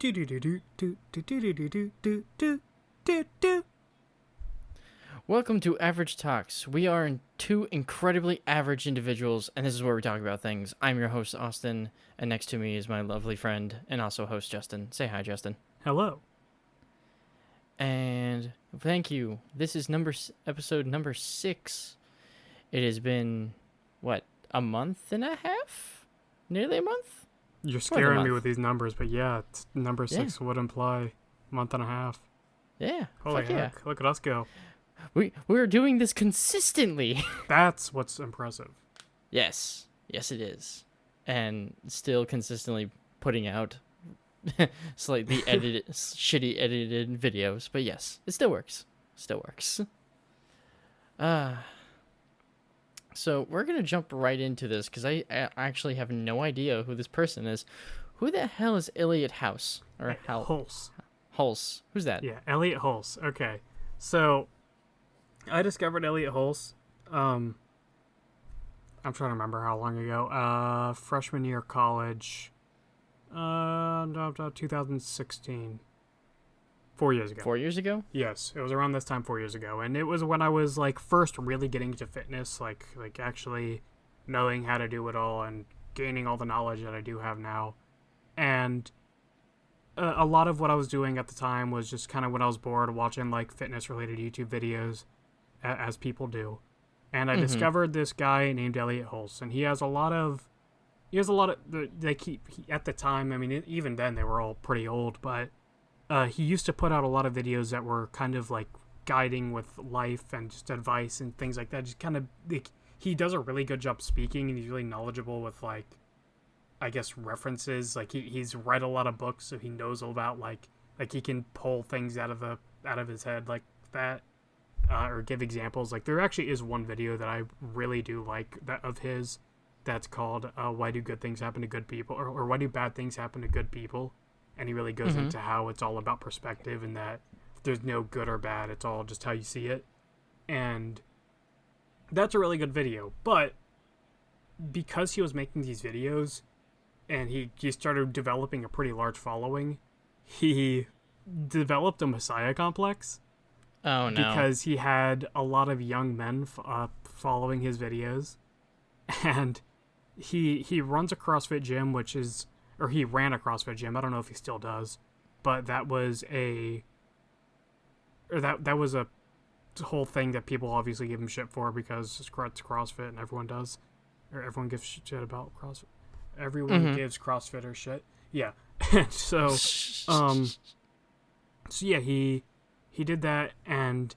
Welcome to Average Talks. We are two incredibly average individuals, and this is where we talk about things. I'm your host, Austin, and next to me is my lovely friend and also host, Justin. Say hi, Justin. Hello. And thank you. This is episode number 6. It has been, a month and a half? Nearly a month? You're scaring me with these numbers, but yeah, number 6 would imply a month and a half. Yeah. Holy heck. Yeah. Look at us go. We're doing this consistently. That's what's impressive. Yes. Yes, it is. And still consistently putting out slightly shitty edited videos. But yes, it still works. So we're going to jump right into this because I actually have no idea who this person is. Who the hell is Elliot House? Or Hulse. Hulse. Who's that? Yeah, Elliot Hulse. Okay. So I discovered Elliot Hulse. I'm trying to remember how long ago. Freshman year of college. 2016. 4 years ago. 4 years ago? Yes, it was around this time 4 years ago, and it was when I was first really getting into fitness, like actually knowing how to do it all and gaining all the knowledge that I do have now. And a lot of what I was doing at the time was just kind of when I was bored watching fitness related YouTube videos, as people do. And I discovered this guy named Elliot Hulse, and he has a lot of at the time, I mean, even then they were all pretty old, but he used to put out a lot of videos that were kind of guiding with life and just advice and things like that. Just kind of, he does a really good job speaking, and he's really knowledgeable with I guess references. He's read a lot of books, so he knows about he can pull things out of his head like that, or give examples. There actually is one video that I really do like that of his, that's called "Why Do Good Things Happen to Good People?" or "Why Do Bad Things Happen to Good People?" And he really goes into how it's all about perspective and that there's no good or bad. It's all just how you see it. And that's a really good video. But because he was making these videos and he started developing a pretty large following, he developed a messiah complex. Oh, no. Because he had a lot of young men following his videos. And he runs a CrossFit gym, or he ran a CrossFit gym. I don't know if he still does, but that was a whole thing that people obviously give him shit for because it's CrossFit and everyone does, or everyone gives shit about CrossFit. Everyone gives CrossFitter shit. Yeah. So yeah, he did that, and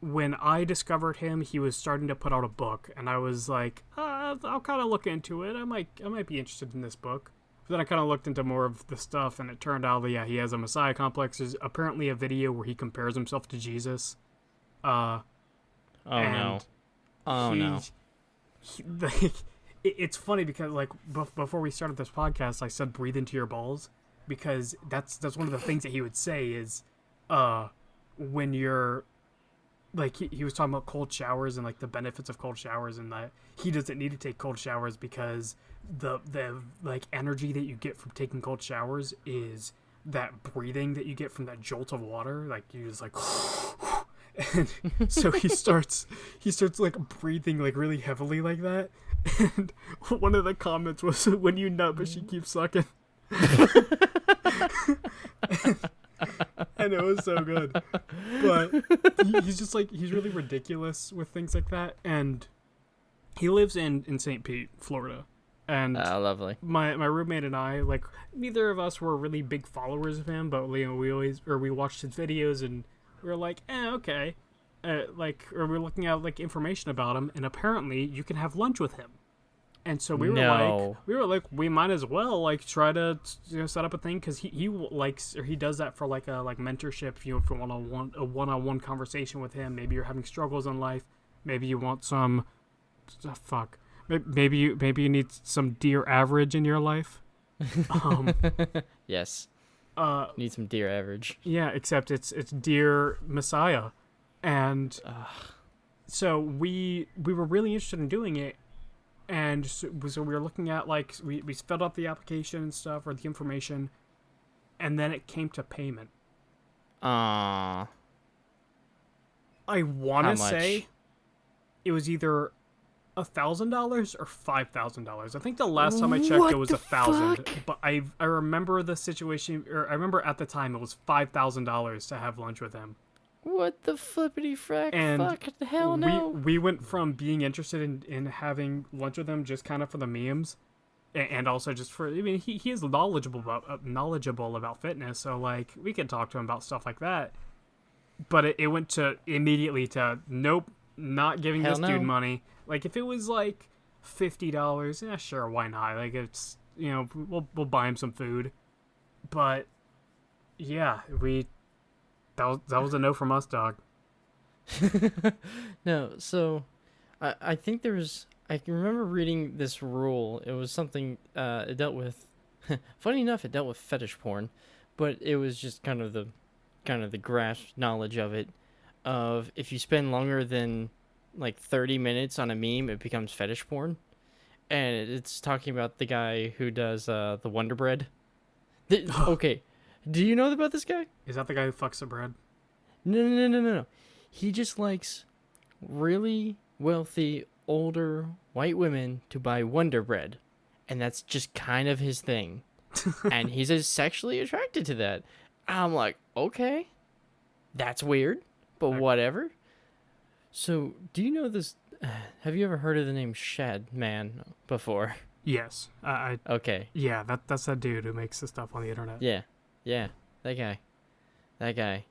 when I discovered him, he was starting to put out a book, and I was like, I'll kind of look into it. I might be interested in this book. But then I kind of looked into more of the stuff, and it turned out that, yeah, he has a messiah complex. There's apparently a video where he compares himself to Jesus. No. It's funny because, before we started this podcast, I said breathe into your balls, because that's one of the things that he would say is, when you're, he was talking about cold showers and the benefits of cold showers, and that he doesn't need to take cold showers because the energy that you get from taking cold showers is that breathing that you get from that jolt of water. You just and so he starts breathing really heavily like that. And one of the comments was, when you nut but she keeps sucking. And it was so good. But he's just he's really ridiculous with things like that. And he lives in St. Pete, Florida. And lovely. My roommate and I, neither of us were really big followers of him, but we watched his videos and we were like, okay. Or we were looking at information about him, and apparently you can have lunch with him. And so we were like, we might as well try to set up a thing, because he likes, or he does that for a mentorship. If you want a one-on-one conversation with him, maybe you're having struggles in life, maybe you want some maybe you need some Dear Average in your life. Yes. Need some Dear Average. Yeah, except it's Dear Messiah, and so we were really interested in doing it. And so we were looking at we filled out the application and stuff, or the information, and then it came to payment. Ah. I want How to much? say it was either $1,000 or $5,000. I think the last time I checked, What it was the 1,000. fuck? But I remember the situation, or I remember at the time it was $5,000 to have lunch with him. What the flippity frack? And Fuck the hell no. we went from being interested in having lunch with him just kind of for the memes, and also just for, I mean, he is knowledgeable about fitness, so like we could talk to him about stuff like that. But it went to immediately to nope, not giving Hell this dude no. money. Like if it was like $50, yeah, sure, why not? Like it's, you know, we'll buy him some food. But yeah, that was a no from us, dog. No, so I think there's I can remember reading this rule. It was something it dealt with funny enough it dealt with fetish porn, but it was just kind of the grasp knowledge of it of if you spend longer than like 30 minutes on a meme, it becomes fetish porn. And it's talking about the guy who does the Wonder Bread. Okay. Do you know about this guy? Is that the guy who fucks the bread? No. He just likes really wealthy, older white women to buy Wonder Bread. And that's just kind of his thing. And he's sexually attracted to that. I'm like, okay, that's weird, but whatever. So, do you know this? Have you ever heard of the name Shad Man before? Yes. Okay. Yeah, that's that dude who makes the stuff on the internet. Yeah, that guy.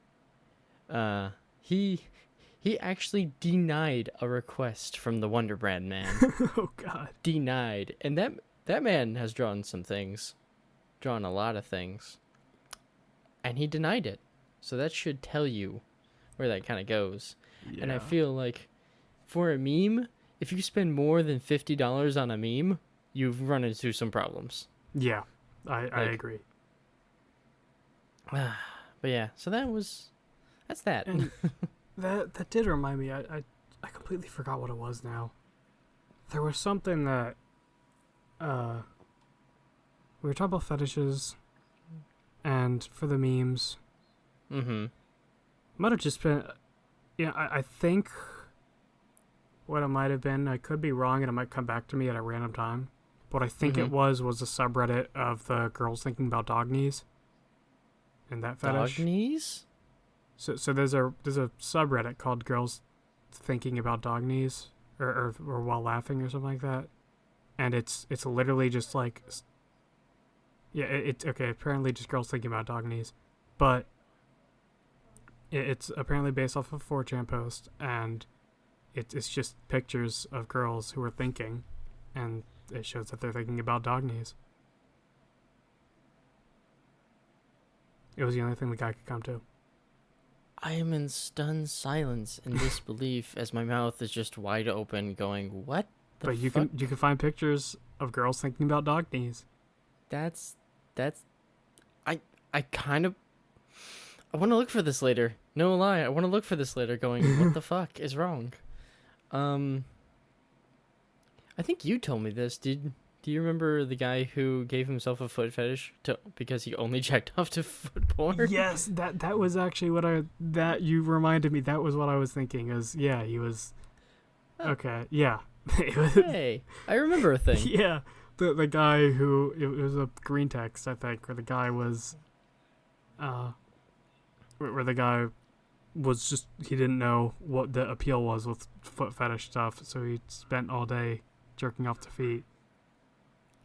He actually denied a request from the Wonder Bread man. Oh God. Denied, and that man has drawn a lot of things, and he denied it. So that should tell you where that kind of goes. Yeah. And I feel like for a meme, if you spend more than $50 on a meme, you've run into some problems. Yeah, I agree. But yeah, so that's that. And that did remind me. I completely forgot what it was now. There was something that we were talking about fetishes, and for the memes. Mm-hmm. Might have just been. Yeah, I think what it might have been. I could be wrong, and it might come back to me at a random time. What I think it was a subreddit of the girls thinking about dog knees. And that fetish. Dog knees? So there's a subreddit called Girls Thinking About Dog Knees, or while laughing or something like that, and it's literally just like, yeah, it's okay. Apparently, just girls thinking about dog knees, but it's apparently based off of a 4chan post, and it's just pictures of girls who are thinking, and it shows that they're thinking about dog knees. It was the only thing the guy could come to. I am in stunned silence and disbelief as my mouth is just wide open, going, "What the But you fuck?" can find pictures of girls thinking about dog knees. That's I kind of I want to look for this later. No lie, I want to look for this later. Going, what the fuck is wrong? I think you told me this. Do you remember the guy who gave himself a foot fetish because he only jacked off to foot porn? Yes, that was actually that you reminded me. That was what I was thinking. He was. Okay, yeah. Hey, I remember a thing. Yeah, the guy who it was a green text, I think, where the guy was, where the guy was just, he didn't know what the appeal was with foot fetish stuff, so he spent all day jerking off to feet,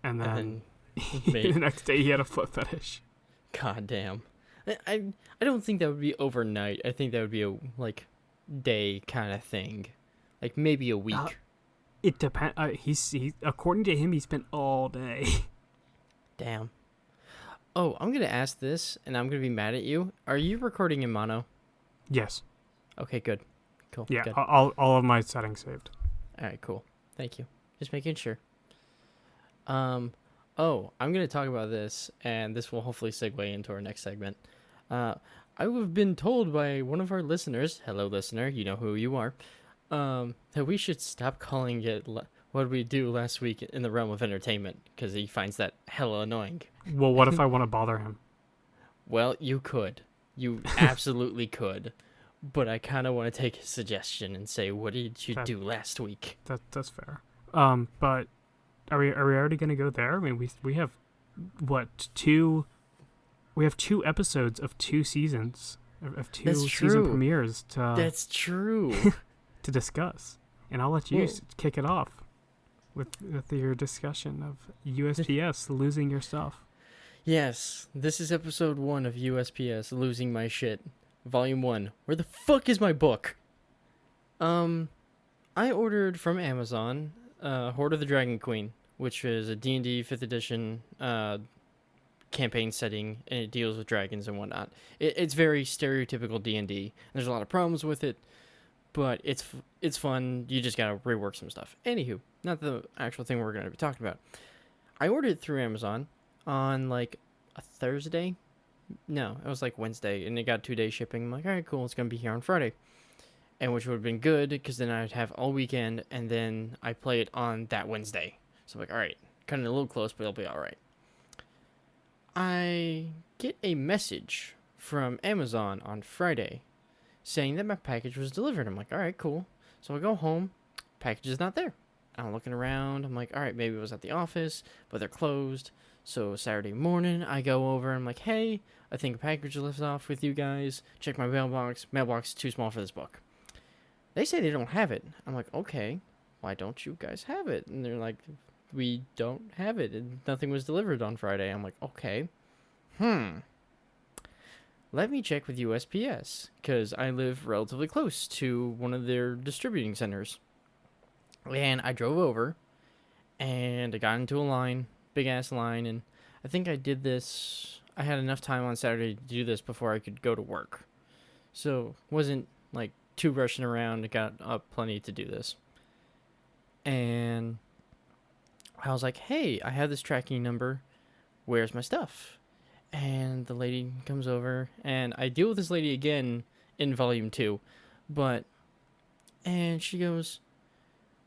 and then the next day he had a foot fetish. God damn. I don't think that would be overnight. I think that would be a day kind of thing, like maybe a week. It depends. He according to him, he spent all day. Damn. Oh, I'm gonna ask this, and I'm gonna be mad at you. Are you recording in mono? Yes. Okay, good. Cool. Yeah, good. all of my settings saved. All right, cool. Thank you. Just making sure. Oh, I'm going to talk about this, and this will hopefully segue into our next segment. I've been told by one of our listeners, hello listener, you know who you are, that we should stop calling it what we do last week in the realm of entertainment, because he finds that hella annoying. Well, what if I want to bother him? Well, you could. You absolutely could. But I kind of want to take a suggestion and say, what did you do last week? That's fair. But are we already gonna go there? I mean, we have what two? We have 2 episodes of 2 seasons of two That's season true. premieres to That's true. to discuss, and I'll let you Well- kick it off with your discussion of USPS losing your stuff. Yes, this is episode 1 of USPS Losing My Shit. Volume 1. Where the fuck is my book? I ordered from Amazon Horde of the Dragon Queen, which is a D&D 5th edition campaign setting, and it deals with dragons and whatnot. It's very stereotypical D&D. There's a lot of problems with it, but it's fun. You just gotta rework some stuff. Anywho, not the actual thing we're gonna be talking about. I ordered it through Amazon on like a Thursday. No, it was like Wednesday, and it got 2-day shipping. I'm like, all right, cool. It's gonna be here on Friday, and which would have been good because then I'd have all weekend, and then I play it on that Wednesday. So I'm like, all right, kind of a little close, but it'll be all right. I get a message from Amazon on Friday saying that my package was delivered. I'm like, all right, cool. So I go home, package is not there. I'm looking around. I'm like, all right, maybe it was at the office, but they're closed. So Saturday morning, I go over. I'm like, hey, I think a package left off with you guys. Check my mailbox. Mailbox is too small for this book. They say they don't have it. I'm like, okay, why don't you guys have it? And they're like, we don't have it. And nothing was delivered on Friday. I'm like, okay. Let me check with USPS, because I live relatively close to one of their distributing centers. And I drove over, and I got into a line, big-ass line, and I think I did this... I had enough time on Saturday to do this before I could go to work. So, wasn't, like, too rushing around. I got up plenty to do this. And I was like, hey, I have this tracking number. Where's my stuff? And the lady comes over, and I deal with this lady again in volume 2. And she goes,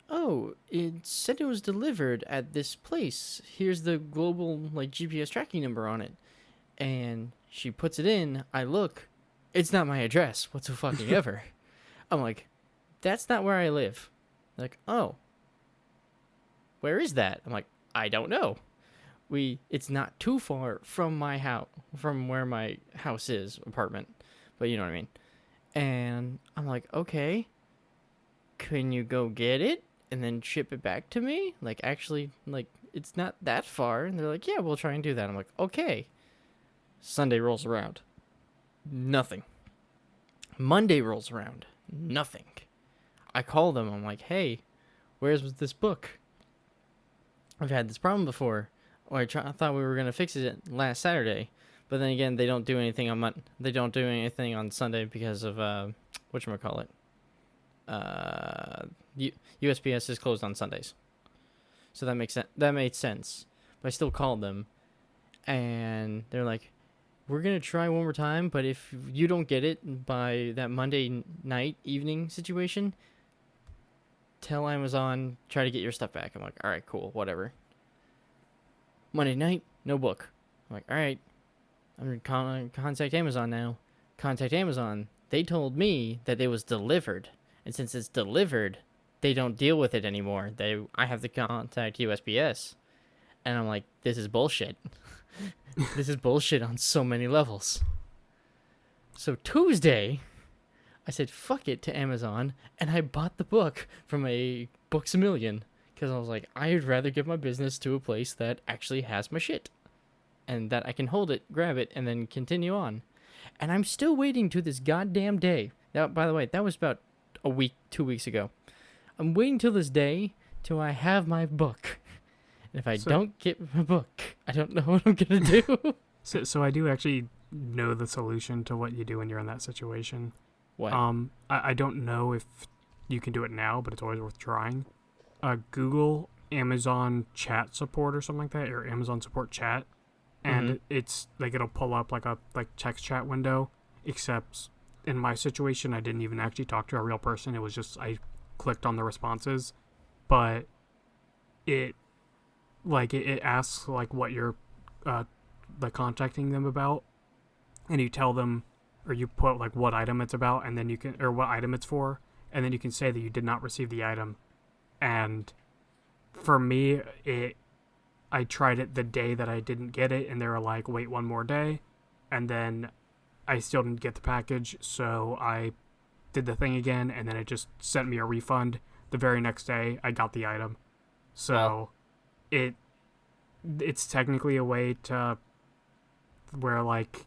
oh, it said it was delivered at this place. Here's the global, like, GPS tracking number on it. And she puts it in. I look. It's not my address whatsoever. I'm like, that's not where I live. They're like, oh, where is that? I'm like, I don't know. It's not too far from my house, from where my house is, apartment. But you know what I mean. And I'm like, okay, can you go get it and then ship it back to me? Like, actually, like, it's not that far. And they're like, yeah, we'll try and do that. I'm like, okay. Sunday rolls around. Nothing. Monday rolls around. Nothing. I call them. I'm like, hey, where's this book? I've had this problem before. I thought we were going to fix it last Saturday. But then again, they don't do anything on They don't do anything on Sunday because of, whatchamacallit. USPS is closed on Sundays. So that makes sense. That made sense. But I still called them. And they're like, we're going to try one more time, but if you don't get it by that Monday night, evening situation, tell Amazon, try to get your stuff back. I'm like, all right, cool, whatever. Monday night, no book. I'm like, all right, I'm going to contact Amazon now. Contact Amazon. They told me that it was delivered. And since it's delivered, they don't deal with it anymore. I have to contact USPS. And I'm like, this is bullshit. This is bullshit on so many levels. So Tuesday, I said fuck it to Amazon, and I bought the book from a Books A Million, because I was like, I'd rather give my business to a place that actually has my shit, and that I can hold it, grab it, and then continue on. And I'm still waiting to this goddamn day. Now, by the way, that was about 2 weeks ago. I'm waiting till this day till I have my book. And if I don't get my book, I don't know what I'm going to do. So I do actually know the solution to what you do when you're in that situation. What? I don't know if you can do it now, but it's always worth trying. Google Amazon chat support or something like that, or Amazon support chat. And it's like, it'll pull up like a text chat window, except in my situation, I didn't even actually talk to a real person. It was just, I clicked on the responses, but it asks like what you're like contacting them about, and you tell them, or you put like what item it's about, and then you can, or what item it's for, and then you can say that you did not receive the item. And for me, I tried it the day that I didn't get it, and they were like, wait one more day, and then I still didn't get the package, so I did the thing again, and then it just sent me a refund. The very next day, I got the item. So it's technically a way to where, like,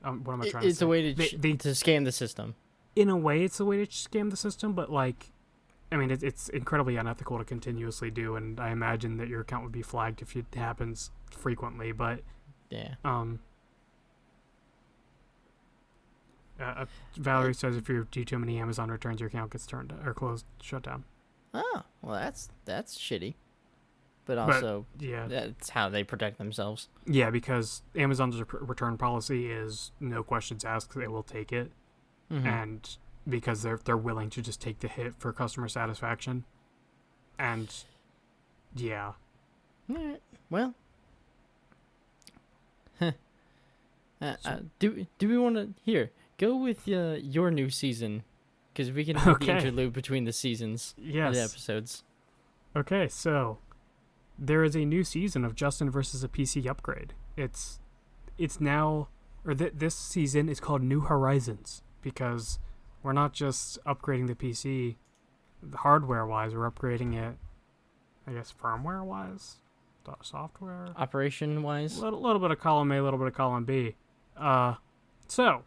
what am I trying to say? It's a way to scam the system. In a way, it's a way to scam the system, but, like, I mean, it's incredibly unethical to continuously do, and I imagine that your account would be flagged if it happens frequently, but... Yeah. Valerie says if you do too many Amazon returns, your account gets turned or closed, shut down. Oh, well, that's shitty. But also, yeah, that's how they protect themselves. Yeah, because Amazon's return policy is no questions asked; they will take it, and because they're willing to just take the hit for customer satisfaction, and yeah. All right. Well, do we want to go with your new season, because we can have the interlude between the seasons. Yes. The episodes. Okay, so there is a new season of Justin versus a PC upgrade. It's now, or this season is called New Horizons, because we're not just upgrading the PC hardware wise, we're upgrading it, I guess, firmware wise, software, operation wise, a little bit of column A, a little bit of column B. So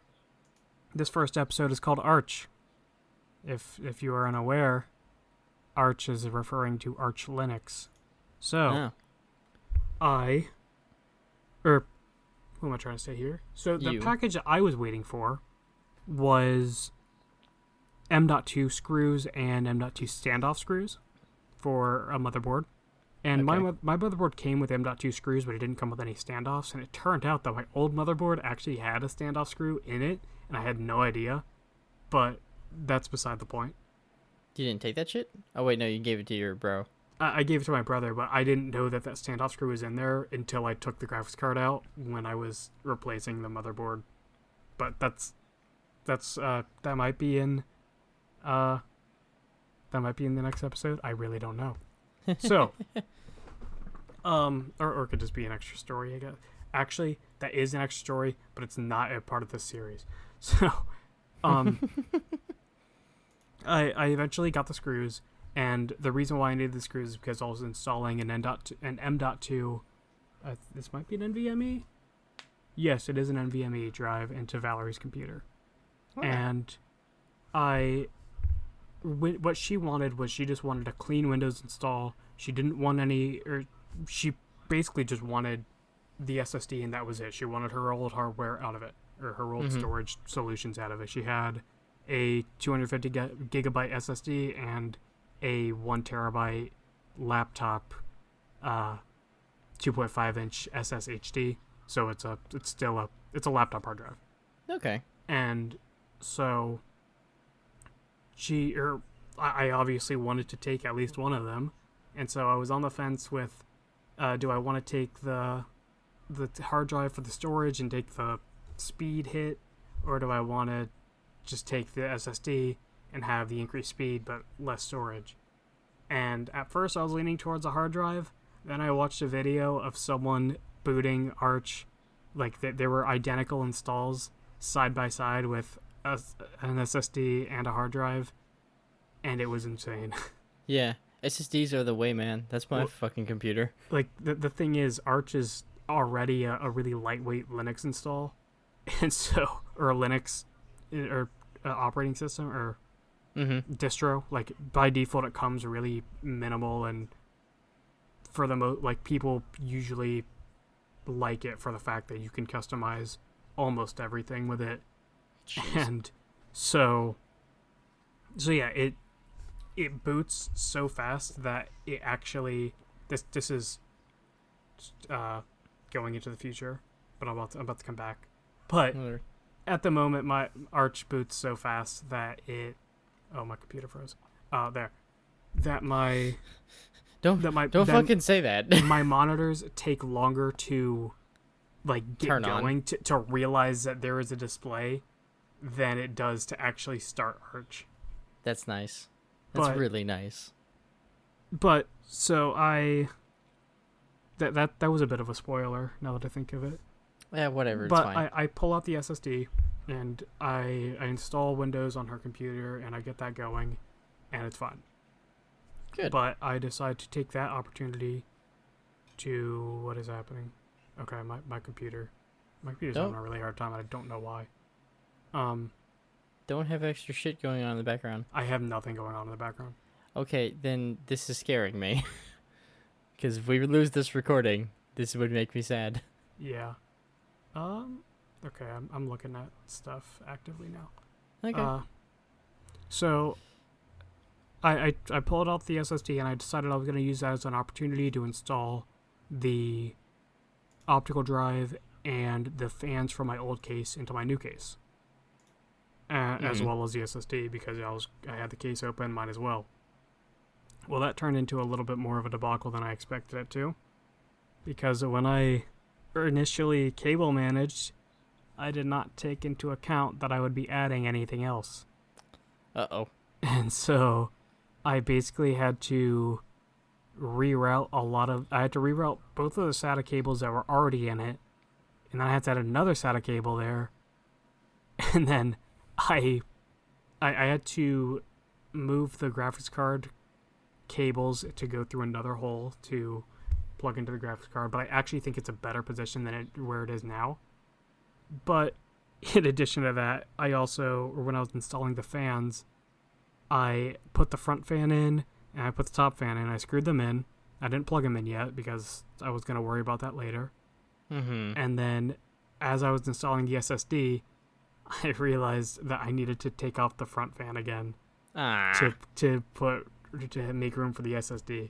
this first episode is called Arch. If you are unaware, Arch is referring to Arch Linux. So, who am I trying to say here? So the package that I was waiting for was M.2 screws and M.2 standoff screws for a motherboard. And my motherboard came with M.2 screws, but it didn't come with any standoffs. And it turned out that my old motherboard actually had a standoff screw in it, and I had no idea. But that's beside the point. You didn't take that shit? Oh, wait, no, you gave it to your bro. I gave it to my brother, but I didn't know that standoff screw was in there until I took the graphics card out when I was replacing the motherboard. But that might be in the next episode. I really don't know. So, or it could just be an extra story, I guess. Actually, that is an extra story, but it's not a part of this series. So, I eventually got the screws, and the reason why I needed the screws is because I was installing an M.2. This might be an NVMe. Yes, it is an NVMe drive into Valerie's computer, and what she wanted was she just wanted a clean Windows install. She didn't want she basically just wanted the SSD, and that was it. She wanted her old hardware out of it, or her old storage solutions out of it. She had a 250 gigabyte SSD and a 1 terabyte laptop, 2.5 inch SSHD. So it's a laptop hard drive. Okay. And so I obviously wanted to take at least one of them, and so I was on the fence with, do I want to take the hard drive for the storage and take the speed hit, or do I want to just take the SSD and have the increased speed but less storage? And at first I was leaning towards a hard drive. Then I watched a video of someone booting Arch, like they were identical installs side by side with an SSD and a hard drive, and it was insane. Yeah, SSDs are the way, man. That's my fucking computer. Like, the thing is, Arch is already a really lightweight Linux install, and so, or a Linux or operating system or distro. Like, by default, it comes really minimal, and for the like, people usually like it for the fact that you can customize almost everything with it. Jeez. And so yeah, it boots so fast that it actually, this is going into the future, but I'm about to come back. But at the moment, my Arch boots so fast that my computer froze. Don't fucking say that. My monitors take longer to like get Turn on. going to realize that there is a display than it does to actually start Arch. That's nice. That's really nice. But so that was a bit of a spoiler now that I think of it. Yeah, whatever. But it's fine. I pull out the SSD and I install Windows on her computer and I get that going, and it's fine. Good. But I decide to take that opportunity to what is happening. Okay, my computer's having a really hard time, and I don't know why. Don't have extra shit going on in the background. I have nothing going on in the background. Okay, then this is scaring me. Because if we lose this recording, this would make me sad. Yeah. Okay, I'm looking at stuff actively now. Okay. So I pulled out the SSD and I decided I was going to use that as an opportunity to install the optical drive and the fans from my old case into my new case, as well as the SSD, because I had the case open, might as well. Well, that turned into a little bit more of a debacle than I expected it to, because when I initially cable managed, I did not take into account that I would be adding anything else. Uh-oh. And so I basically had to reroute I had to reroute both of the SATA cables that were already in it, and then I had to add another SATA cable there, and then I had to move the graphics card cables to go through another hole to plug into the graphics card, but I actually think it's a better position than where it is now. But in addition to that, I also, when I was installing the fans, I put the front fan in and I put the top fan in. I screwed them in. I didn't plug them in yet because I was going to worry about that later. Mm-hmm. And then as I was installing the SSD, I realized that I needed to take off the front fan again to make room for the SSD.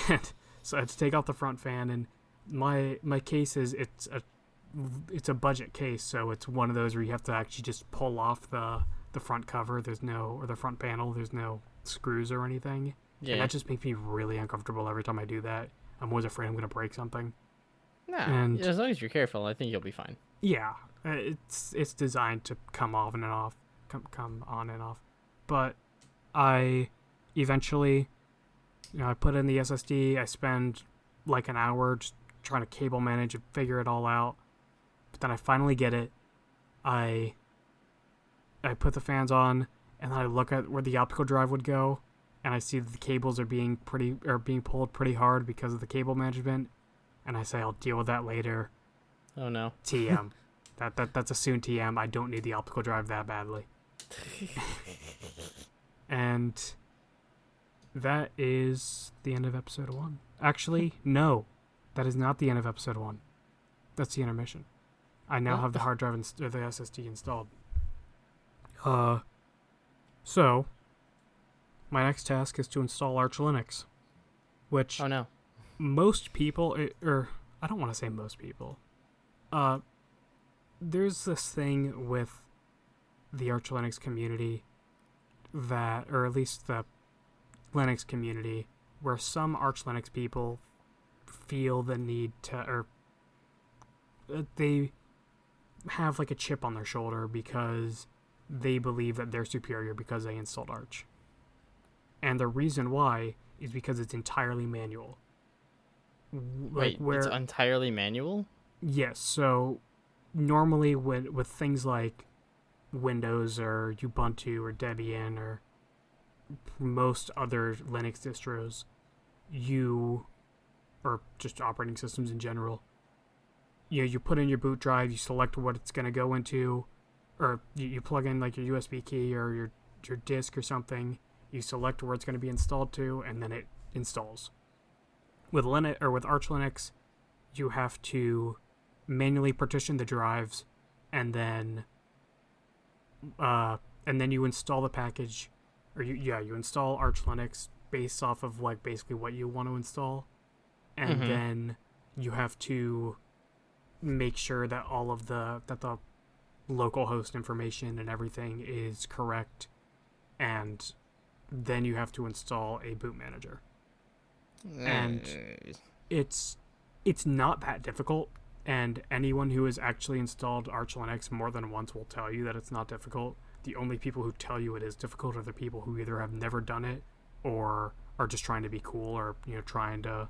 And so I had to take off the front fan, and my case is it's a budget case, so it's one of those where you have to actually just pull off the front cover. Or the front panel. There's no screws or anything. Yeah. And that just makes me really uncomfortable every time I do that. I'm always afraid I'm going to break something. Nah, and as long as you're careful, I think you'll be fine. Yeah, it's designed to come off and off, come on and off. But I eventually, I put in the SSD. I spend like an hour just trying to cable manage and figure it all out. But then I finally get it. I put the fans on, and then I look at where the optical drive would go, and I see that the cables are being pulled pretty hard because of the cable management. And I say I'll deal with that later. Oh no. TM. That's a soon TM. I don't need the optical drive that badly. And that is the end of episode 1. Actually, no. That is not the end of episode 1. That's the intermission. I now have the hard drive or the SSD installed. So my next task is to install Arch Linux, which most people, or I don't want to say most people, there's this thing with the Arch Linux community or at least the Linux community, where some Arch Linux people feel the need to, or they have like a chip on their shoulder because they believe that they're superior because they installed Arch. And the reason why is because it's entirely manual. Wait, it's entirely manual? Yes, so normally with things like Windows or Ubuntu or Debian or most other Linux distros, or just operating systems in general, you put in your boot drive, you select what it's going to go into, or you plug in like your USB key or your disk or something, you select where it's going to be installed to, and then it installs. With Linux or with Arch Linux, you have to manually partition the drives, and then you install the package, or you install Arch Linux based off of like basically what you want to install, and then you have to make sure that all of the local host information and everything is correct, and then you have to install a boot manager. And it's not that difficult, And anyone who has actually installed Arch Linux more than once will tell you that it's not difficult. The only people who tell you it is difficult are the people who either have never done it or are just trying to be cool, or trying to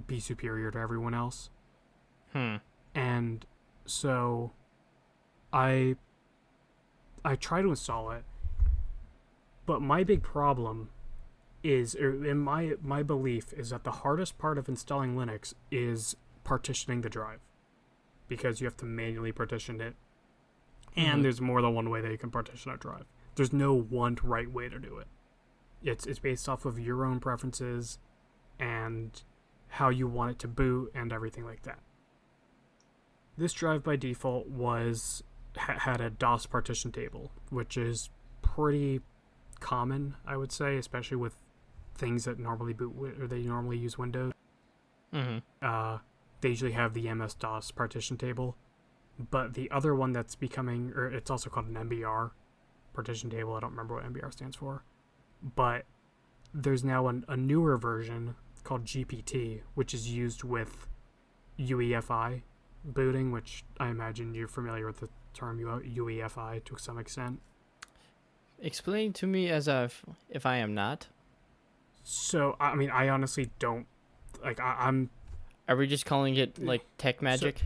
be superior to everyone else. And so I try to install it, but my big problem is, in my belief, is that the hardest part of installing Linux is partitioning the drive, because you have to manually partition it, and there's more than one way that you can partition a drive. There's no one right way to do it. It's based off of your own preferences and how you want it to boot and everything like that. This drive by default had a DOS partition table, which is pretty common, I would say, especially with things that normally they normally use Windows. They usually have the MS-DOS partition table, but the other one that's becoming, or it's also called an MBR partition table. I don't remember what MBR stands for, but there's now a newer version called GPT, which is used with UEFI booting, which I imagine you're familiar with the term UEFI to some extent. Explain to me if I am not. So, I mean, I honestly don't, like, I'm... Are we just calling it, like, tech magic?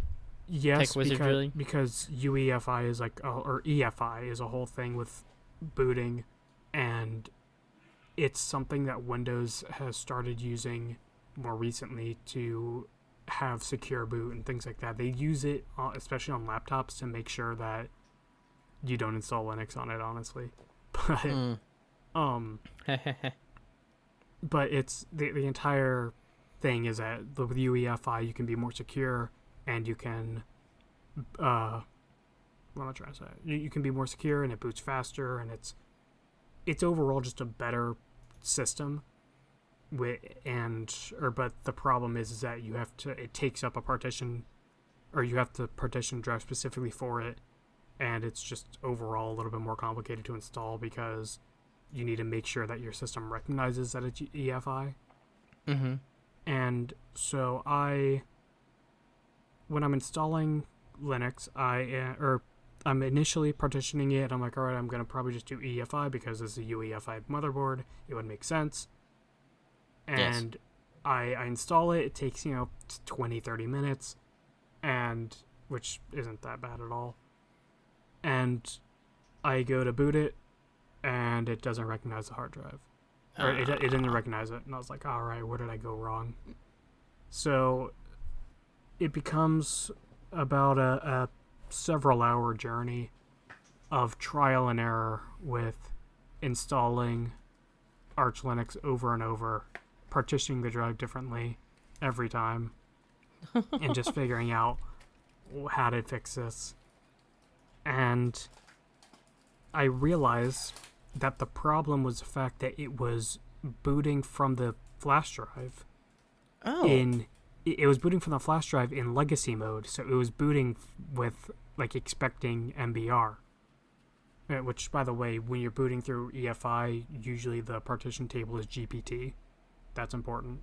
Yes, tech wizard drilling? Because UEFI is like, or EFI is a whole thing with booting, and it's something that Windows has started using more recently to have secure boot and things like that. They use it, especially on laptops, to make sure that you don't install Linux on it, honestly. But, but it's the entire thing is that with UEFI you can be more secure, and you can what am I trying to say? You can be more secure, and it boots faster, and it's overall just a better system. But the problem is that it takes up a partition, or you have to partition drive specifically for it, and it's just overall a little bit more complicated to install because you need to make sure that your system recognizes that it's EFI. And so when I'm installing Linux, I'm initially partitioning it. I'm like, all right, I'm going to probably just do EFI because this is a UEFI motherboard. It would make sense. And yes. I install it. It takes, 20, 30 minutes, and which isn't that bad at all. And I go to boot it, and it doesn't recognize the hard drive. Or it didn't recognize it. And I was like, all right, where did I go wrong? So it becomes about a several-hour journey of trial and error with installing Arch Linux over and over, partitioning the drive differently every time, and just figuring out how to fix this. And I realized that the problem was the fact that it was booting from the flash drive. It was booting from the flash drive in legacy mode, so it was booting with, like, expecting MBR. Which, by the way, when you're booting through EFI, usually the partition table is GPT. That's important.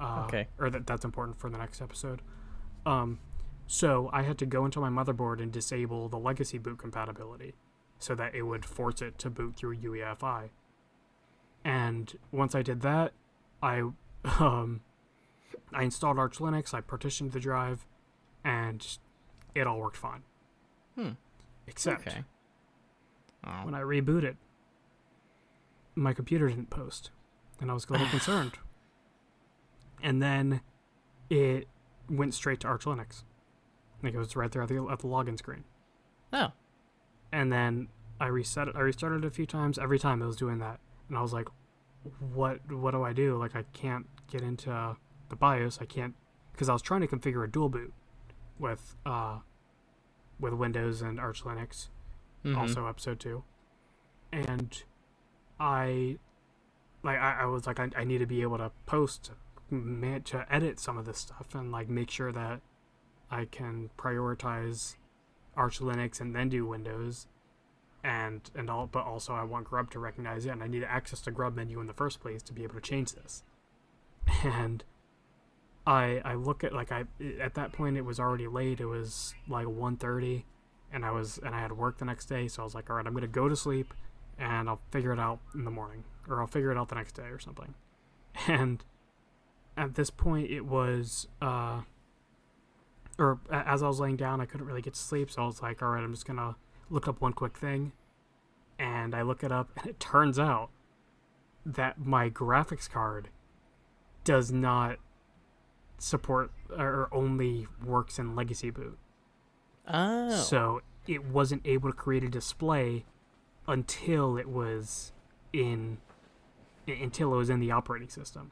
Okay. Or that's important for the next episode. So I had to go into my motherboard and disable the legacy boot compatibility so that it would force it to boot through UEFI. And once I did that, I installed Arch Linux, I partitioned the drive, and it all worked fine. Except when I rebooted, my computer didn't post, and I was a little concerned. And then it went straight to Arch Linux. Like, it was right there at the login screen. Oh. And then I restarted it a few times. Every time it was doing that. And I was like, what do I do? Like, I can't get into the BIOS. I can't, because I was trying to configure a dual boot with Windows and Arch Linux. Also episode 2. And I was like, I need to be able to to edit some of this stuff and, like, make sure that I can prioritize Arch Linux and then do Windows, and all. But also, I want Grub to recognize it, and I need access to Grub menu in the first place to be able to change this. And I look at at that point it was already late. It was like 1:30, and I had work the next day, so I was like, all right, I'm gonna go to sleep, and I'll figure it out in the morning, or I'll figure it out the next day or something. And at this point, it was as I was laying down, I couldn't really get to sleep, so I was like, all right, I'm just gonna look up one quick thing, and I look it up, and it turns out that my graphics card does not support or only works in Legacy Boot. Oh. So it wasn't able to create a display until it was in the operating system.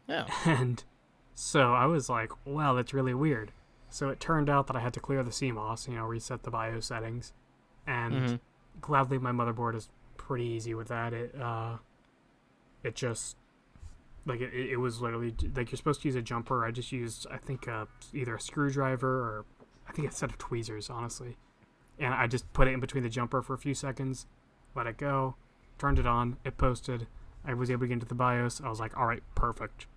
Oh. And so I was like, wow, that's really weird. So it turned out that I had to clear the CMOS, reset the BIOS settings, and gladly my motherboard is pretty easy with that. It just it was literally like you're supposed to use a jumper. I just used, I think, either a screwdriver or I think a set of tweezers, honestly. And I just put it in between the jumper for a few seconds, let it go, turned it on, it posted. I was able to get into the BIOS. I was like, all right, perfect.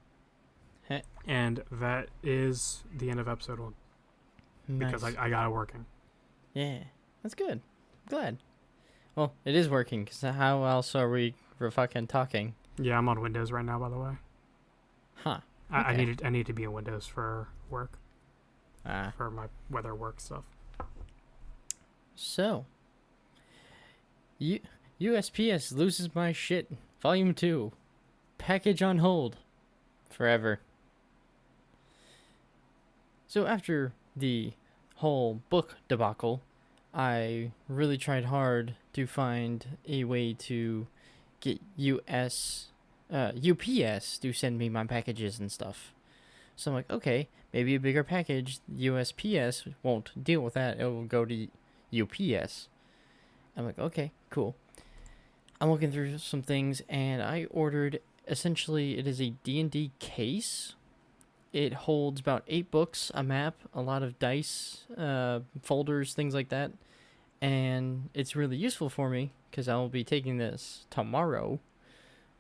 Heh. And that is the end of episode 1. Nice. Because I got it working. Yeah, that's good. Glad. Well, it is working, because how else are we fucking talking? Yeah, I'm on Windows right now, by the way. Huh. I Okay. I need to be in Windows for work, Ah. for my weather work stuff. So, USPS loses my shit. Volume 2. Package on hold. Forever. So after the whole book debacle, I really tried hard to find a way to get UPS to send me my packages and stuff. So I'm like, okay, maybe a bigger package, USPS won't deal with that. It will go to UPS. I'm like, okay, cool. I'm looking through some things, and I ordered, essentially, it is a D&D case. It holds about 8 books, a map, a lot of dice, folders, things like that. And it's really useful for me, because I'll be taking this tomorrow,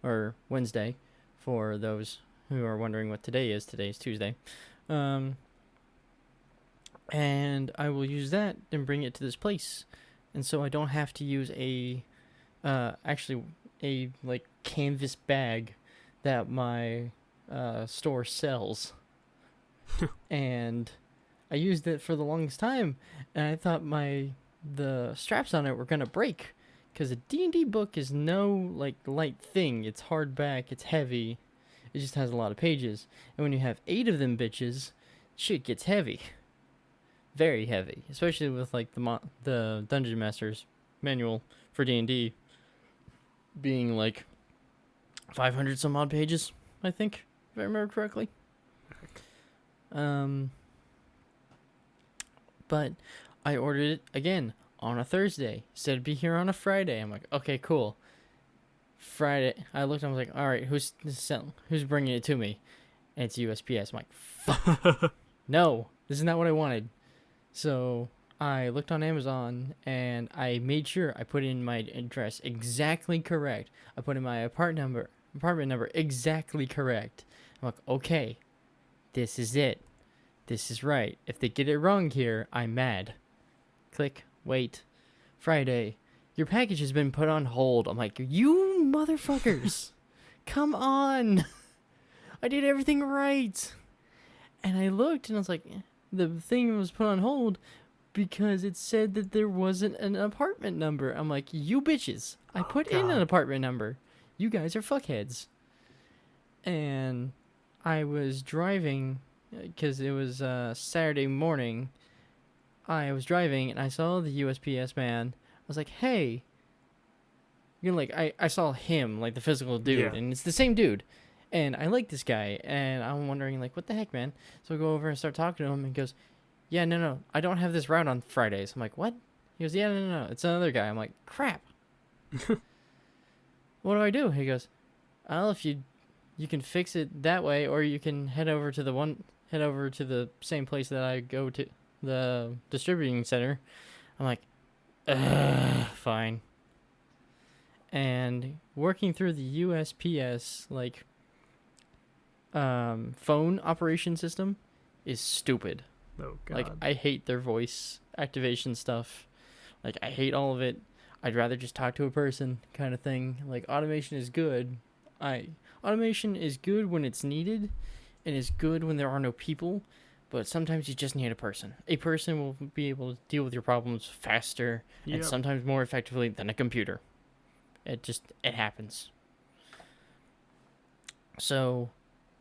or Wednesday, for those who are wondering what today is. Today is Tuesday. And I will use that and bring it to this place. And so I don't have to use a canvas bag that my store sells. And I used it for the longest time, and I thought the straps on it were gonna break, because a D&D book is no light thing. It's hardback, it's heavy, it just has a lot of pages, and when you have 8 of them bitches, shit gets heavy, very heavy, especially with the Dungeon Master's manual for D&D being 500 some odd pages, I think, if I remember correctly. But I ordered it again on a Thursday. Said it'd be here on a Friday. I'm like, okay, cool. Friday, I looked. I was like, all right, who's bringing it to me? And it's USPS. I'm like, fuck. No, this is not what I wanted. So I looked on Amazon, and I made sure I put in my address exactly correct. I put in my apartment number exactly correct. I'm like, okay, this is it. This is right. If they get it wrong here, I'm mad. Click, wait. Friday, your package has been put on hold. I'm like, you motherfuckers. Come on. I did everything right. And I looked, and I was like, the thing was put on hold because it said that there wasn't an apartment number. I'm like, you bitches. I put in an apartment number. You guys are fuckheads. And I was driving, because it was Saturday morning. I was driving, and I saw the USPS man. I was like, hey. I saw him, the physical dude, and it's the same dude. And I like this guy, and I'm wondering, what the heck, man? So I go over and start talking to him, and he goes, yeah, no, I don't have this route on Fridays. I'm like, what? He goes, yeah, no, it's another guy. I'm like, crap. What do I do? He goes, well, if you can fix it that way, or you can head over to the same place that I go to, the distributing center. I'm like, fine. And working through the USPS, phone operation system is stupid. Oh God. Like, I hate their voice activation stuff. Like, I hate all of it. I'd rather just talk to a person kind of thing. Like, automation is good. Automation is good when it's needed and is good when there are no people, but sometimes you just need a person. A person will be able to deal with your problems faster and sometimes more effectively than a computer. It happens. So,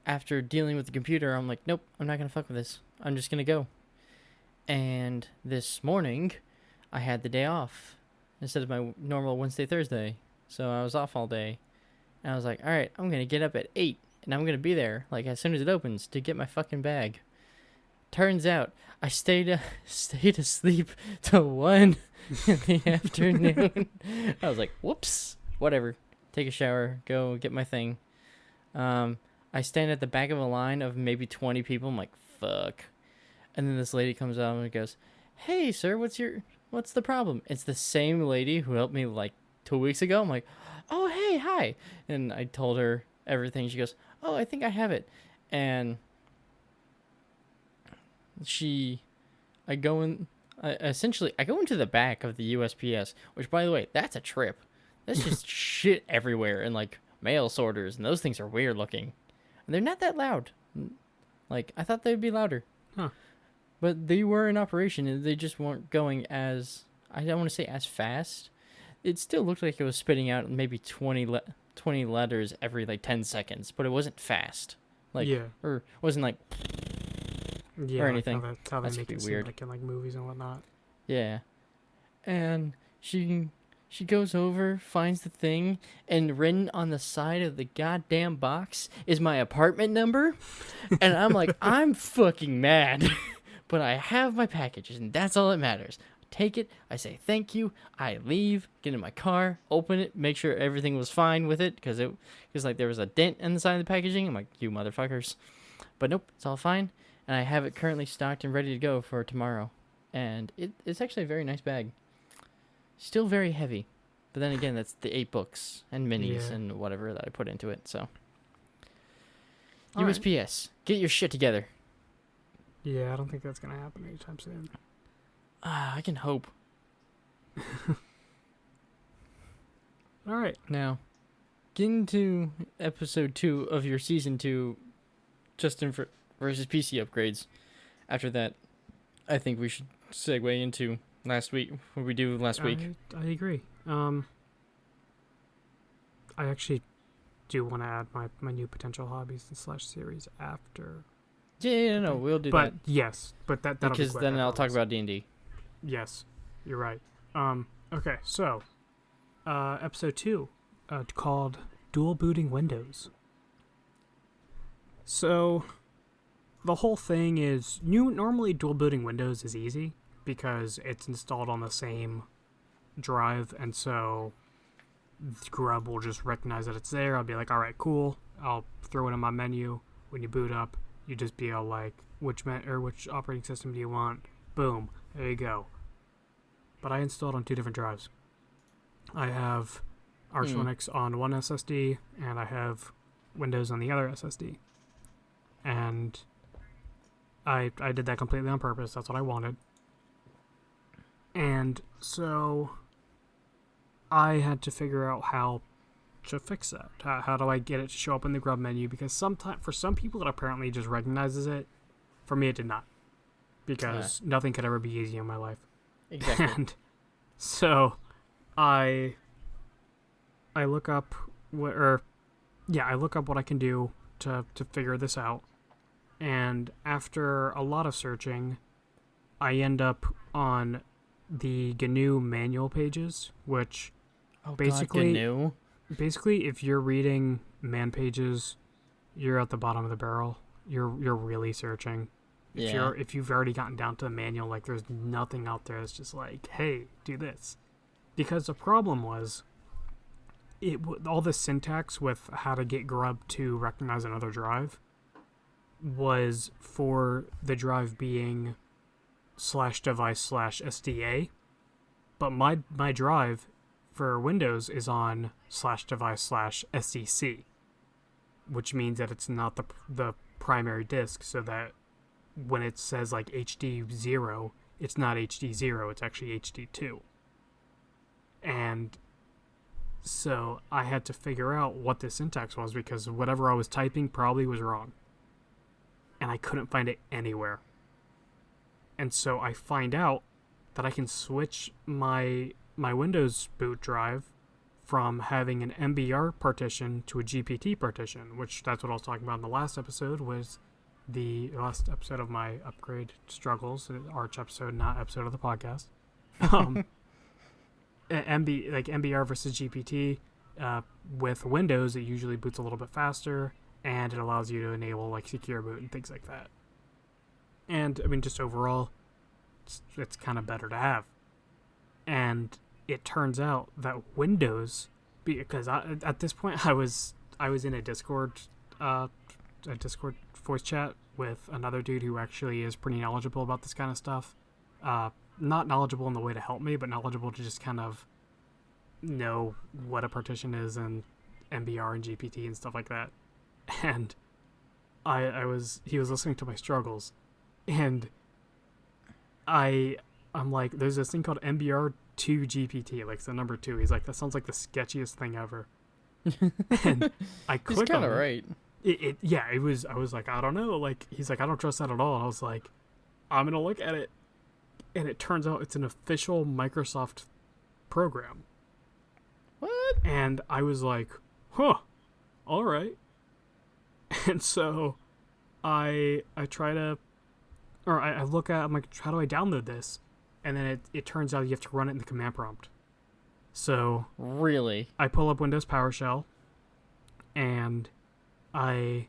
after dealing with the computer, I'm like, nope, I'm not going to fuck with this. I'm just going to go. And this morning, I had the day off instead of my normal Wednesday, Thursday. So I was off all day. And I was like, all right, I'm going to get up at 8 and I'm going to be there like as soon as it opens to get my fucking bag. Turns out I stayed asleep till 1 in the afternoon. I was like, whoops, whatever. Take a shower, go get my thing. I stand at the back of a line of maybe 20 people. I'm like, fuck. And then this lady comes out and goes, hey, sir, what's the problem? It's the same lady who helped me like 2 weeks ago. I'm like, oh, hey, hi. And I told her everything. She goes, oh, I think I have it. And I go into the back of the USPS, which, by the way, that's a trip. That's just shit everywhere and like mail sorters, and those things are weird looking. And they're not that loud. Like, I thought they'd be louder. Huh. But they were in operation, and they just weren't going as, I don't want to say as fast. It still looked like it was spitting out maybe 20 letters every, like, 10 seconds, but it wasn't fast. Like, yeah. Or wasn't, like, yeah, or anything. Like how they That's make it weird. seem like in, like, movies and whatnot. Yeah. And she goes over, finds the thing, and written on the side of the goddamn box is my apartment number. And I'm like, I'm fucking mad. But I have my packages, and that's all that matters. I take it, I say thank you, I leave, get in my car, open it, make sure everything was fine with it, because like there was a dent in the side of the packaging. I'm like, you motherfuckers. But nope, it's all fine. And I have it currently stocked and ready to go for tomorrow. And it's actually a very nice bag. Still very heavy. But then again, that's the 8 books and minis and whatever that I put into it, so. All USPS, get your shit together. Yeah, I don't think that's going to happen anytime soon. I can hope. All right. Now, get into episode 2 of your season 2 Justin versus PC upgrades. After that, I think we should segue into last week, what we do last week. I agree. I actually do want to add my new potential hobbies / series after. Yeah, no, we'll do but, that. Yes, but that'll because be quick, then I'll talk about D&D. Yes, you're right. Okay, so episode 2, called Dual Booting Windows. So the whole thing is normally dual booting Windows is easy because it's installed on the same drive, and so Grub will just recognize that it's there. I'll be like, all right, cool. I'll throw it in my menu. When you boot up, you just be all like, which operating system do you want? Boom, there you go. But I installed on 2 different drives. I have Arch Linux on one SSD, and I have Windows on the other SSD. And I did that completely on purpose. That's what I wanted. And so I had to figure out how to fix that. How do I get it to show up in the Grub menu? Because for some people it apparently just recognizes it. For me, it did not. Because nothing could ever be easy in my life. Exactly. And so I look up I look up what I can do to figure this out. And after a lot of searching, I end up on the GNU manual pages, which basically, if you're reading man pages, you're at the bottom of the barrel. You're really searching. If you've already gotten down to the manual, like there's nothing out there that's just like, hey, do this. Because the problem was, all the syntax with how to get Grub to recognize another drive was for the drive being /device/SDA, but my drive for Windows is on /device/SEC. which means that it's not the primary disc, so that when it says like HD0, it's not HD0, it's actually HD2. And so I had to figure out what the syntax was because whatever I was typing probably was wrong. And I couldn't find it anywhere. And so I find out that I can switch my Windows boot drive from having an MBR partition to a GPT partition, which that's what I was talking about in the last episode, was the last episode of my upgrade struggles, Arch episode, not episode of the podcast. MBR versus GPT, with Windows, it usually boots a little bit faster, and it allows you to enable like secure boot and things like that. And I mean, just overall, it's kind of better to have. And it turns out that Windows, because at this point I was in a Discord voice chat with another dude who actually is pretty knowledgeable about this kind of stuff. Not knowledgeable in the way to help me, but knowledgeable to just kind of know what a partition is and MBR and GPT and stuff like that. And he was listening to my struggles, and I'm like, there's this thing called MBR 2 GPT, like the number 2. He's like, that sounds like the sketchiest thing ever. And I clicked on it. He's kind of right. It was. I was like, I don't know. Like, he's like, I don't trust that at all. And I was like, I'm gonna look at it, and it turns out it's an official Microsoft program. What? And I was like, huh, all right. And so I try to, or I look at, I'm like, how do I download this? And then it turns out you have to run it in the command prompt. So really, I pull up Windows PowerShell, and I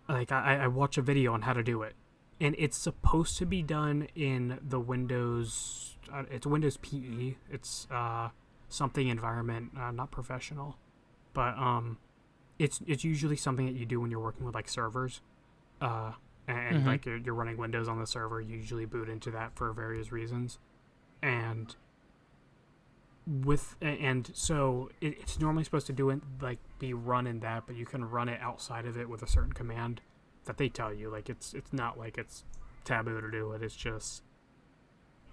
watch a video on how to do it. And it's supposed to be done in the Windows, it's Windows PE. It's something environment, not professional. But it's usually something that you do when you're working with like servers. And like you're running Windows on the server, you usually boot into that for various reasons. And so it's normally supposed to do it, like be run in that, but you can run it outside of it with a certain command that they tell you. Like it's not like it's taboo to do it.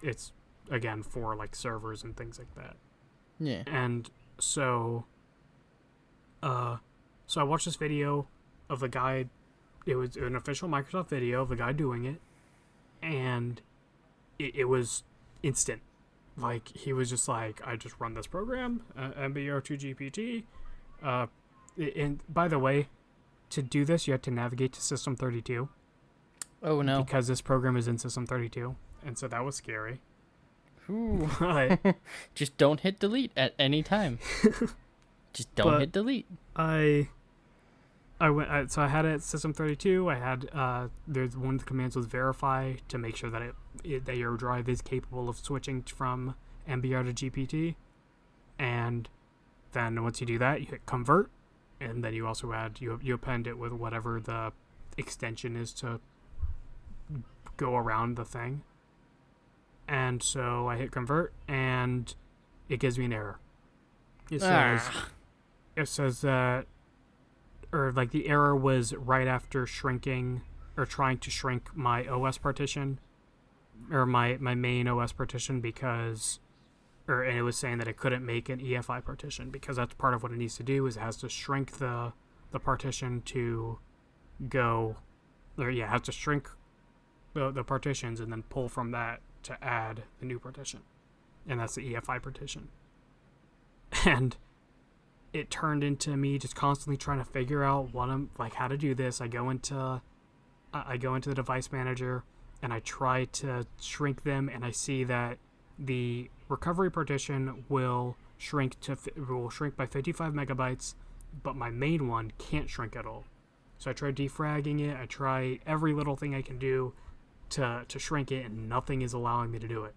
It's again for like servers and things like that. Yeah. And so I watched this video of the guy. It was an official Microsoft video of the guy doing it, and it was instant. Like, he was just like, I just run this program, MBR2GPT. And by the way, to do this, you have to navigate to System32. Oh, no. Because this program is in System32, and so that was scary. Ooh. But just don't hit delete at any time. Just don't hit delete. So I had it at System32. I had there's one of the commands was verify to make sure that that your drive is capable of switching from MBR to GPT. And then once you do that, you hit convert, and then you also add you append it with whatever the extension is to go around the thing. And so I hit convert, and it gives me an error. It says that, or like the error was right after shrinking or trying to shrink my OS partition, or my main OS partition, because, and it was saying that it couldn't make an EFI partition because that's part of what it needs to do, is it has to shrink the partition to go, it has to shrink the partitions and then pull from that to add the new partition, and that's the EFI partition. And it turned into me just constantly trying to figure out how to do this. I go into the device manager and I try to shrink them, and I see that the recovery partition will shrink by 55 megabytes, but my main one can't shrink at all. So I try defragging it. I try every little thing I can do to shrink it, and nothing is allowing me to do it.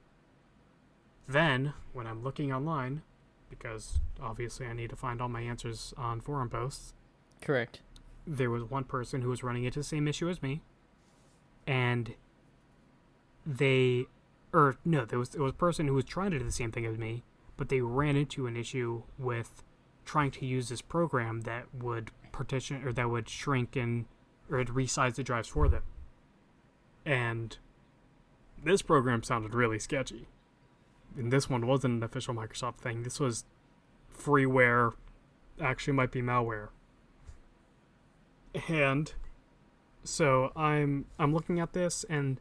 Then, when I'm looking online, because obviously I need to find all my answers on forum posts. Correct. There was one person who was running into the same issue as me, and there was a person who was trying to do the same thing as me, but they ran into an issue with trying to use this program that would partition or that would shrink and or it'd resize the drives for them. And this program sounded really sketchy. And this one wasn't an official Microsoft thing. This was freeware, actually might be malware. And so I'm looking at this, and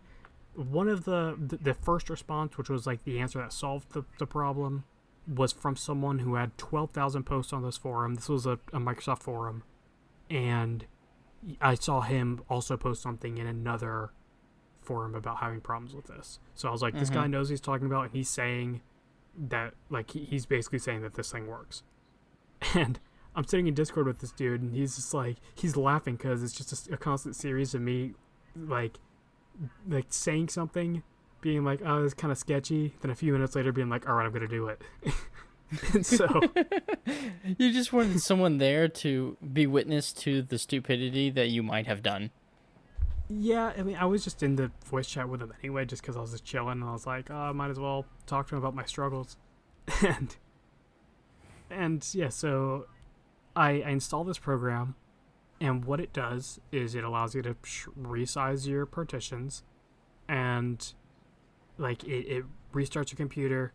one of the first response, which was like the answer that solved the problem, was from someone who had 12,000 posts on this forum. This was a Microsoft forum, and I saw him also post something in another forum about having problems with this. So I was like, this guy knows what he's talking about, and he's saying that, like, he's basically saying that this thing works. And I'm sitting in Discord with this dude, and he's just like, he's laughing because it's just a constant series of me, like saying something, being like, oh, this is kind of sketchy, then a few minutes later being like, all right, I'm going to do it. And so you just wanted someone there to be witness to the stupidity that you might have done. Yeah, I mean, I was just in the voice chat with him anyway, just because I was just chilling, and I was like, oh, I might as well talk to him about my struggles. And yeah, so I install this program, and what it does is it allows you to resize your partitions, and like it restarts your computer.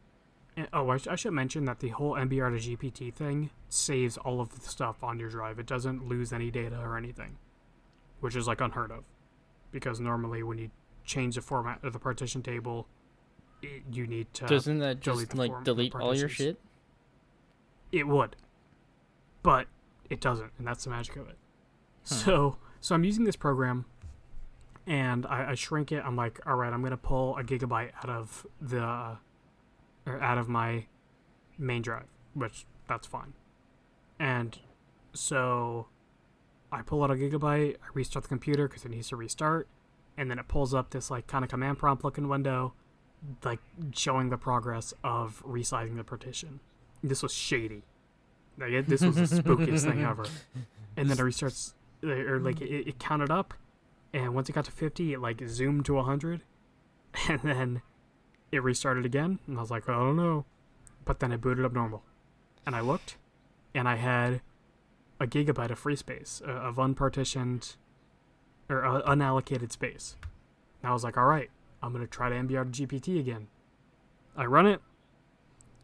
And, I should mention that the whole MBR to GPT thing saves all of the stuff on your drive. It doesn't lose any data or anything, which is like unheard of, because normally when you change the format of the partition table, you need to doesn't that just like delete all your shit? It would, but it doesn't, and that's the magic of it. So I'm using this program, and I shrink it. I'm like, all right, I'm gonna pull a gigabyte out of my main drive, which that's fine. And so I pull out a gigabyte, I restart the computer because it needs to restart, and then it pulls up this like kind of command prompt looking window, like showing the progress of resizing the partition. This was shady. Like this was the spookiest thing ever. And then it restarts, or like it counted up, and once it got to 50, it like zoomed to 100, and then it restarted again, and I was like, I don't know. But then it booted up normal. And I looked, and I had a gigabyte of free space, of unpartitioned, or unallocated space. And I was like, all right, I'm going to try to MBR to GPT again. I run it,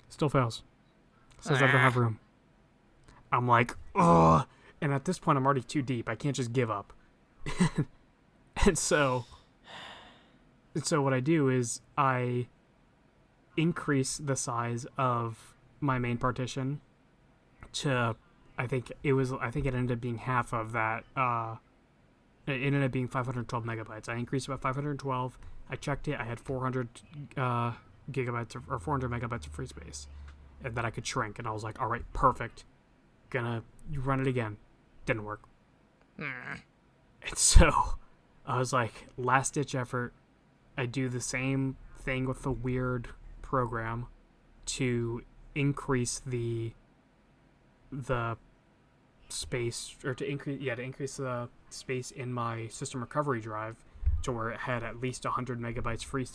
still fails. Says I don't have room. I'm like, ugh. And at this point, I'm already too deep. I can't just give up. And so what I do is I increase the size of my main partition to, I think it ended up being half of that. It ended up being 512 megabytes. I increased it by 512. I checked it. I had 400 gigabytes or 400 megabytes of free space that I could shrink. And I was like, all right, perfect. Gonna run it again. Didn't work. And so I was like, last ditch effort. I do the same thing with the weird program to increase the space, or to increase the space in my system recovery drive to where it had at least 100 megabytes free,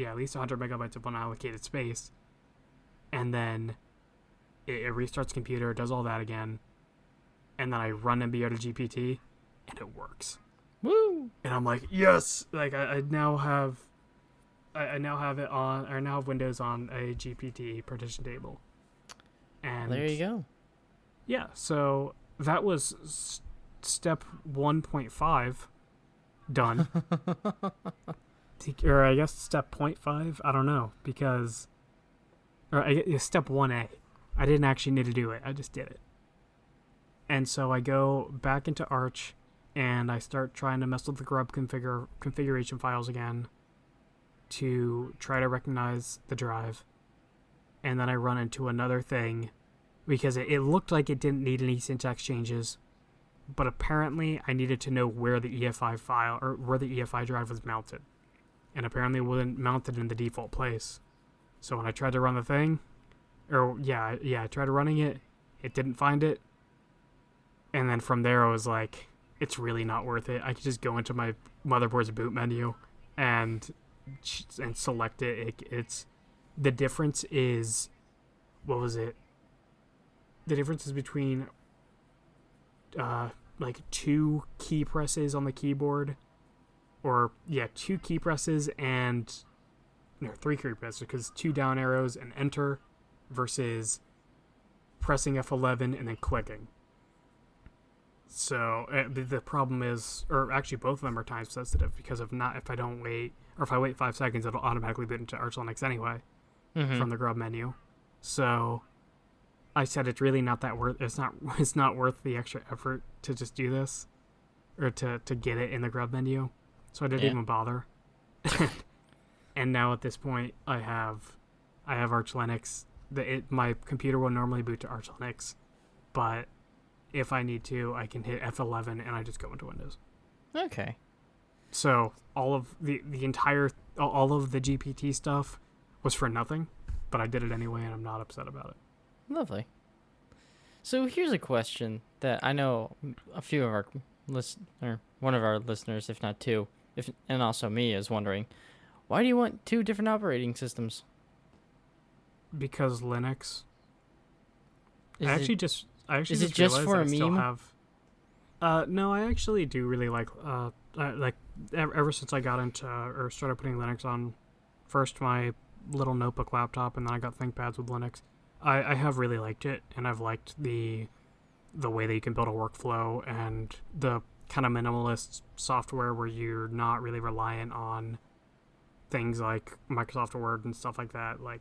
at least 100 megabytes of unallocated space. And then it restarts the computer, does all that again, and then I run MBR to GPT, and it works. Woo! And I'm like, yes! Like I now have it on, or now have Windows on a GPT partition table. And there you go. Yeah, so that was step 1.5 done. Or I guess step 0.5, I don't know, because, or I guess step 1A. I didn't actually need to do it, I just did it. And so I go back into Arch, and I start trying to mess with the grub configuration files again to try to recognize the drive. And then I run into another thing, because it looked like it didn't need any syntax changes, but apparently I needed to know where the EFI file, or where the EFI drive was mounted. And apparently it wasn't mounted in the default place. So when I tried to run the thing, I tried running it, it didn't find it. And then from there I was like, it's really not worth it. I could just go into my motherboard's boot menu and select it. It's the difference is, what was it? The difference is between like 2 key presses on the keyboard, or yeah, 2 key presses and no 3 key presses because 2 down arrows and enter versus pressing F11 and then clicking. So the problem is, or actually both of them are time sensitive because if I don't wait, or if I wait 5 seconds, it'll automatically boot into Arch Linux anyway from the grub menu. So I said it's really not that worth. It's not worth the extra effort to just do this, or to get it in the grub menu. So I didn't even bother. And now at this point, I have Arch Linux. My computer will normally boot to Arch Linux, but if I need to, I can hit F11 and I just go into Windows. Okay. So all of the GPT stuff was for nothing, but I did it anyway, and I'm not upset about it. Lovely. So here's a question that I know a few of our one of our listeners, if not two, and also me, is wondering, why do you want 2 different operating systems? Because Linux. Is I it actually just just for a meme? No, I actually do really like ever since I got into or started putting Linux on first my little notebook laptop, and then I got ThinkPads with Linux. I have really liked it, and I've liked the way that you can build a workflow and the kind of minimalist software where you're not really reliant on things like Microsoft Word and stuff like that, like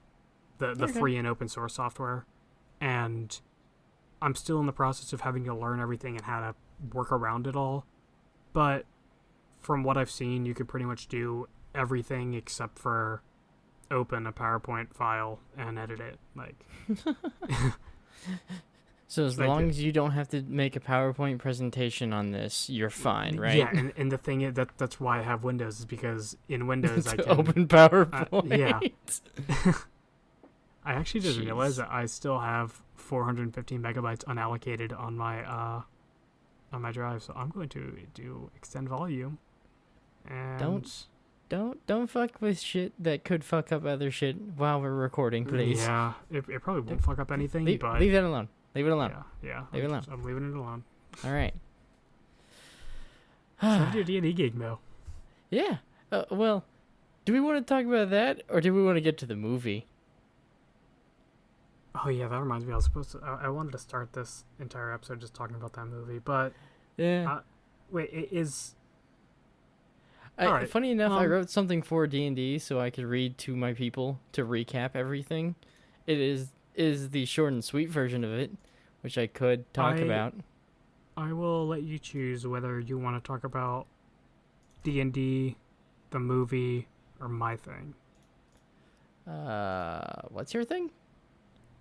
the free and open source software. And I'm still in the process of having to learn everything and how to work around it all. But from what I've seen, you could pretty much do everything except for open a PowerPoint file and edit it. Like, so as long as you don't have to make a PowerPoint presentation on this, you're fine, right? Yeah, and the thing is that's why I have Windows, is because in Windows I can open PowerPoint. Yeah. I actually just realized that I still have 415 megabytes unallocated on my drive, so I'm going to do extend volume. And don't fuck with shit that could fuck up other shit while we're recording, please. Yeah, it probably won't fuck up anything, but leave that alone. Leave it alone. Yeah. Leave it alone. I'm leaving it alone. All right. So your D&D gig, Mo. Yeah. Well, do we want to talk about that, or do we want to get to the movie? Oh yeah, that reminds me. I wanted to start this entire episode just talking about that movie, but yeah. Wait, it is. Right. Funny enough, I wrote something for D&D so I could read to my people to recap everything. It is the short and sweet version of it, which I could talk about. I will let you choose whether you want to talk about D&D, the movie, or my thing. What's your thing?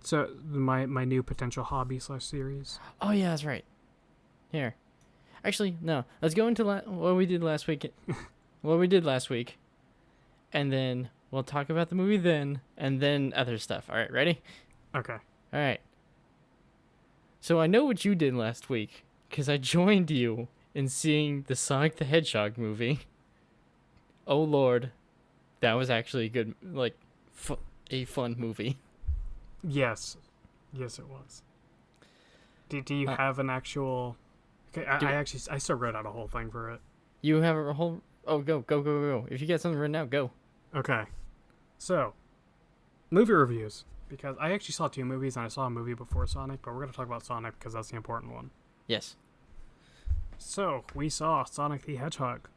So my new potential hobby / series. Oh yeah, that's right. Here, actually, no. Let's go into what we did last week. What we did last week, and then we'll talk about the movie then, and then other stuff. All right, ready? Okay. All right. So I know what you did last week because I joined you in seeing the Sonic the Hedgehog movie. Oh Lord, that was actually a good, a fun movie. Yes, it was. Do you have an actual? Okay, I still wrote out a whole thing for it. You have a whole. Oh, go! If you get something written out, go. Okay, so movie reviews, because I actually saw 2 movies and I saw a movie before Sonic, but we're gonna talk about Sonic because that's the important one. Yes. So we saw Sonic the Hedgehog,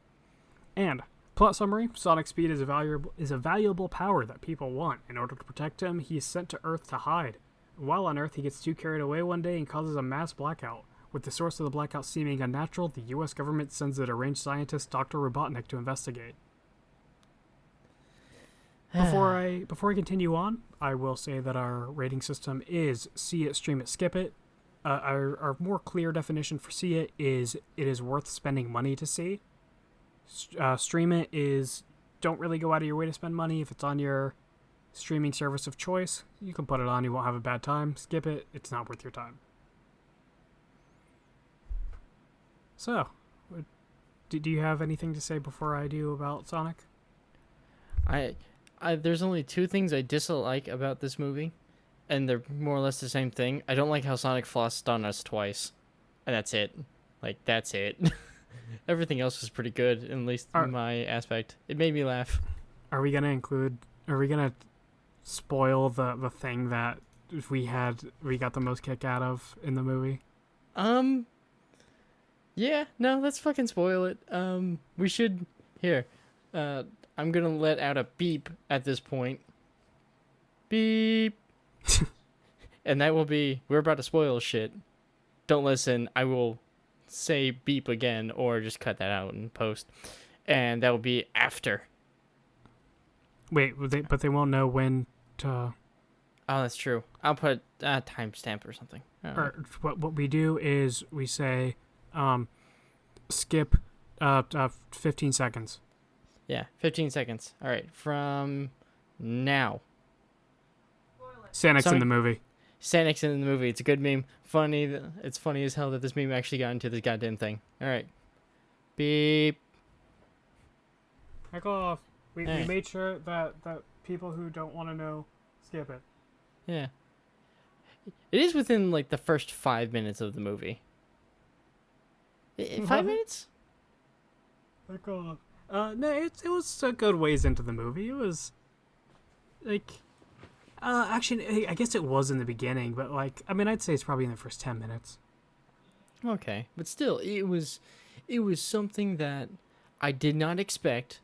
and plot summary: Sonic's speed is a valuable power that people want. In order to protect him, he is sent to Earth to hide. While on Earth, he gets too carried away one day and causes a mass blackout. With the source of the blackout seeming unnatural, the U.S. government sends a deranged scientist, Dr. Robotnik, to investigate. Before I continue on, I will say that our rating system is see it, stream it, skip it. Our more clear definition for see it is worth spending money to see. Stream it is don't really go out of your way to spend money. If it's on your streaming service of choice, you can put it on, you won't have a bad time. Skip it, it's not worth your time. So, do you have anything to say before I do about Sonic? There's only 2 things I dislike about this movie, and they're more or less the same thing. I don't like how Sonic flossed on us twice. And that's it. Like, that's it. Everything else was pretty good, at least in my aspect. It made me laugh. Are we gonna spoil the thing that we got the most kick out of in the movie? Yeah, no, let's fucking spoil it. We should, here, I'm gonna let out a beep at this point. Beep. And that will be, we're about to spoil shit. Don't listen, I will say beep again, or just cut that out in post. And that will be after. Wait, but they won't know when to... Oh, that's true. I'll put a timestamp or something. Or what we do is we say, skip 15 seconds. Yeah, 15 seconds. All right, from now. Sanix in the movie. Sanix in the movie. It's a good meme. Funny. It's funny as hell that this meme actually got into this goddamn thing. All right. Beep. Heck off. We made sure that people who don't want to know skip it. Yeah. It is within like the first 5 minutes of the movie. 5 minutes? Heck off. No, it was a good ways into the movie. It was like, actually, I guess it was in the beginning, but like, I mean, I'd say it's probably in the first 10 minutes. Okay, but still, it was something that I did not expect,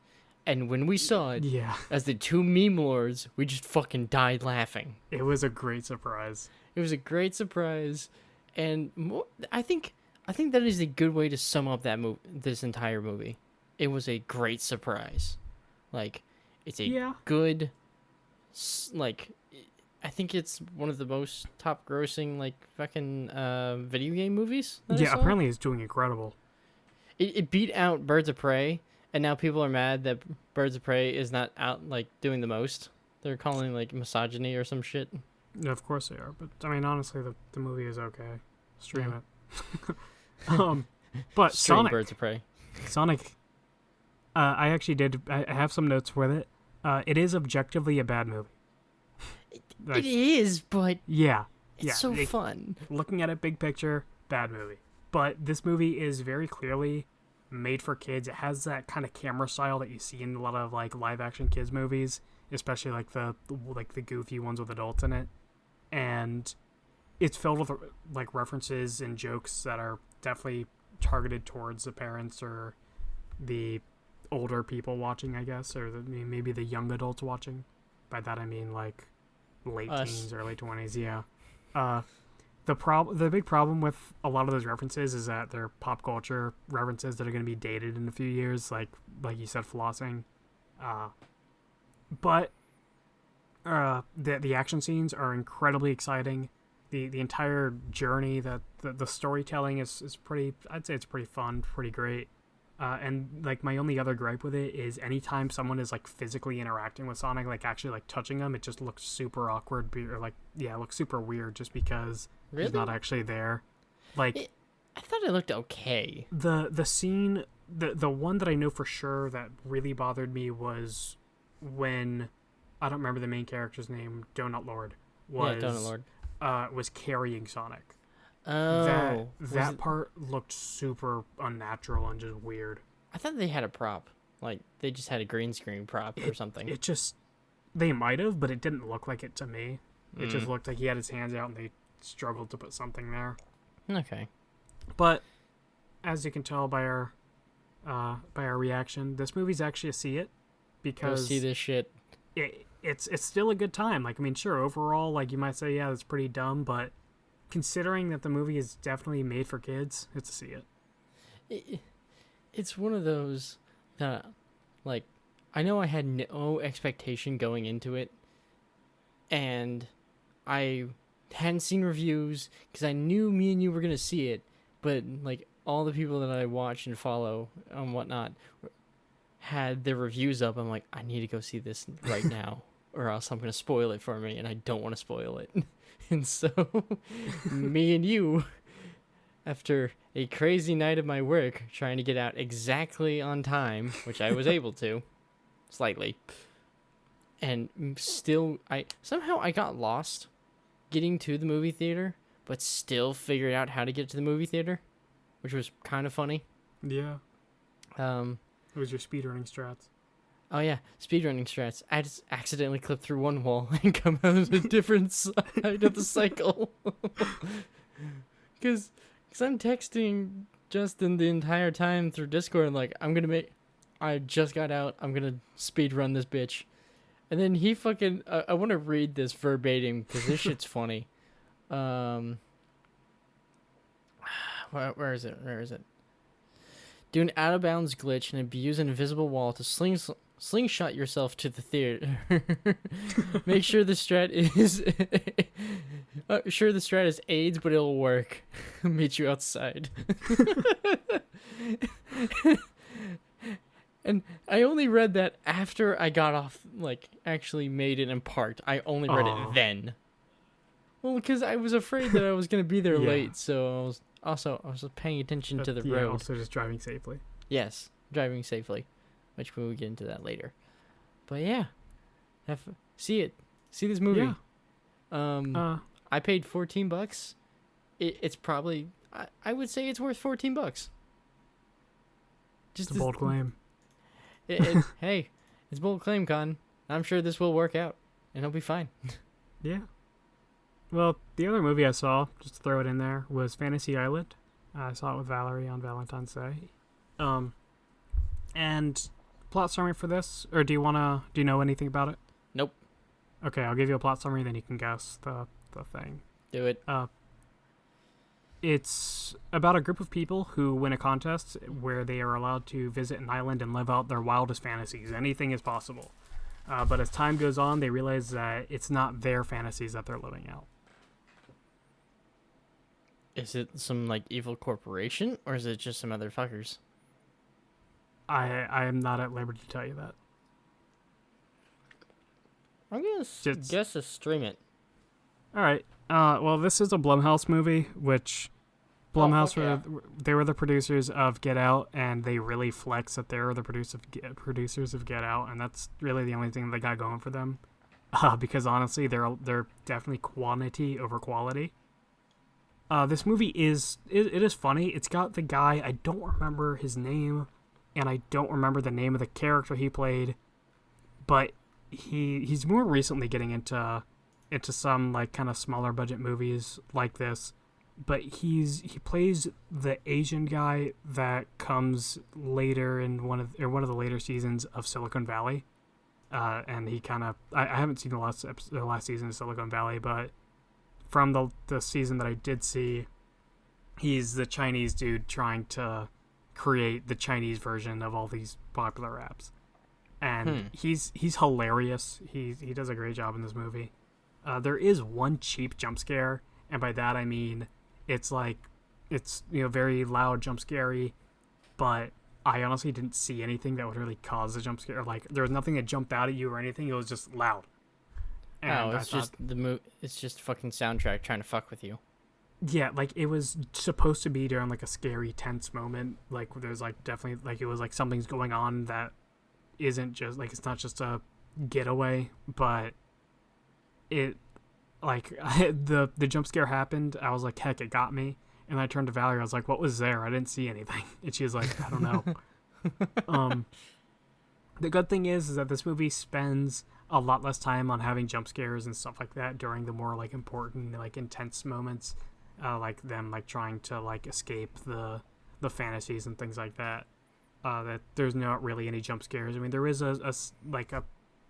and when we saw it, yeah, as the two meme lords, we just fucking died laughing. It was a great surprise. It was a great surprise, and I think that is a good way to sum up this entire movie. It was a great surprise. Like, it's a good, like, I think it's one of the most top grossing, like, fucking video game movies that I saw. Apparently it's doing incredible. It beat out Birds of Prey, and now people are mad that Birds of Prey is not out, like, doing the most. They're calling, like, misogyny or some shit. Yeah, of course they are. But, I mean, honestly, the movie is okay. Stream it. But Stream Sonic. Birds of Prey. Sonic... I actually did. I have some notes with it. It is objectively a bad movie. It is, but it's so fun. Looking at it big picture, bad movie. But this movie is very clearly made for kids. It has that kind of camera style that you see in a lot of like live action kids movies, especially like the goofy ones with adults in it. And it's filled with like references and jokes that are definitely targeted towards the parents or the older people watching, I guess, or maybe the young adults watching. By that I mean like late teens, early 20s. Yeah. The big problem with a lot of those references is that they're pop culture references that are going to be dated in a few years, like you said, flossing. But the action scenes are incredibly exciting. The entire journey, that the storytelling is pretty. I'd say it's pretty fun, pretty great. And like my only other gripe with it is anytime someone is like physically interacting with Sonic, like actually like touching him, it just looks super awkward, or like it looks super weird just because he's not actually there. Like I thought it looked okay. The scene, the one that I know for sure that really bothered me was when, I don't remember the main character's name, Donut Lord was carrying Sonic. Oh, that part looked super unnatural and just weird. I thought they had a prop, like they just had a green screen prop or something. It just, they might have, but it didn't look like it to me. It just looked like he had his hands out and they struggled to put something there. Okay, but as you can tell by our reaction, this movie's actually a see it, because go see this shit. It's still a good time. Like, I mean, sure, overall, like you might say, yeah, that's pretty dumb, but considering that the movie is definitely made for kids, it's a see it. It's one of those that, like, I know I had no expectation going into it, and I hadn't seen reviews because I knew me and you were gonna see it, but like all the people that I watch and follow and whatnot had their reviews up. I'm like, I need to go see this right now, or else I'm gonna spoil it for me, and I don't want to spoil it. And so, me and you, after a crazy night of my work, trying to get out exactly on time, which I was able to, slightly, and still, I got lost getting to the movie theater, but still figured out how to get to the movie theater. which was kind of funny. Yeah. Um, It was your speedrunning strats. oh yeah, speedrunning strats. I just accidentally clipped through one wall and come out of a different side of the cycle. Because I'm texting Justin the entire time through Discord, like, I just got out, I'm gonna speed run this bitch. And then he fucking, I want to read this verbatim because this shit's funny. Where is it? Where is it? Do an out of bounds glitch and abuse an invisible wall to slingshot yourself to the theater. Make sure the strat is AIDS, but it'll work. Meet you outside. And I only read that after I got off, like, actually made it and parked. I only read it then. Well, because I was afraid that I was going to be there late, so I was paying attention to the road. Also just driving safely. Yes, driving safely, which we will get into that later. But yeah, see this movie. Yeah. I paid $14. It's probably, I would say it's worth $14. Just a bold claim. Hey, it's a bold claim, Con. I'm sure this will work out, and it'll be fine. Yeah. Well, the other movie I saw, just to throw it in there, was Fantasy Island. I saw it with Valerie on Valentine's Day. And plot summary for this, or do you know anything about it? Nope. Okay, I'll give you a plot summary, then you can guess the thing. Do it. It's about a group of people who win a contest where they are allowed to visit an island and live out their wildest fantasies. Anything is possible. But as time goes on, they realize that it's not their fantasies that they're living out. Is it some, like, evil corporation, or is it just some other fuckers? I am not at liberty to tell you that. I'm gonna guess to stream it. All right. Well, this is a Blumhouse movie, which Blumhouse they were the producers of Get Out, and they really flex that they're the producers of Get Out, and that's really the only thing they got going for them. Because honestly, they're definitely quantity over quality. This movie is funny. It's got the guy, I don't remember his name, and I don't remember the name of the character he played, but he's more recently getting into some, like, kind of smaller budget movies like this, but he plays the Asian guy that comes later in one of the later seasons of Silicon Valley, and he kind of I haven't seen the last season of Silicon Valley, but from the season that I did see, he's the Chinese dude trying to create the Chinese version of all these popular apps, and he's hilarious. He does a great job in this movie. There is one cheap jump scare, and by that I mean it's very loud jump scary, but I honestly didn't see anything that would really cause a jump scare. Like, there was nothing that jumped out at you or anything. It was just loud. And it's just fucking soundtrack trying to fuck with you. Yeah, like, it was supposed to be during, like, a scary, tense moment. Like, there's, like, definitely, like, it was like something's going on that isn't just, like, it's not just a getaway, but it, like, the jump scare happened. I was like, heck, it got me. And I turned to Valerie. I was like, what was there? I didn't see anything. And she was like, I don't know. The good thing is that this movie spends a lot less time on having jump scares and stuff like that during the more, like, important, like, intense moments, like them, like, trying to, like, escape the fantasies and things like that. That there's not really any jump scares. I mean, there is a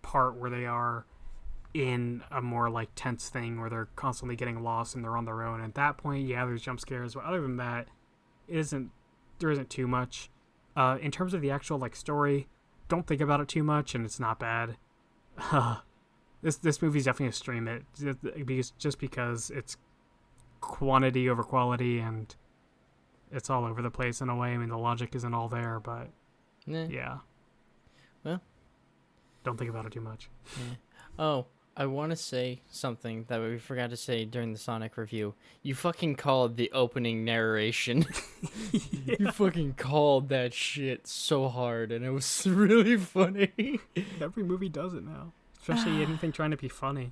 part where they are in a more, like, tense thing where they're constantly getting lost and they're on their own. At that point, yeah, there's jump scares, but other than that, there isn't too much. In terms of the actual, like, story, don't think about it too much, and it's not bad. This movie's definitely a stream it, because it's quantity over quality, and it's all over the place in a way. I mean, the logic isn't all there, but yeah. Well, don't think about it too much. Yeah. Oh, I want to say something that we forgot to say during the Sonic review. You fucking called the opening narration. Yeah. You fucking called that shit so hard, and it was really funny. Every movie does it now, especially anything trying to be funny.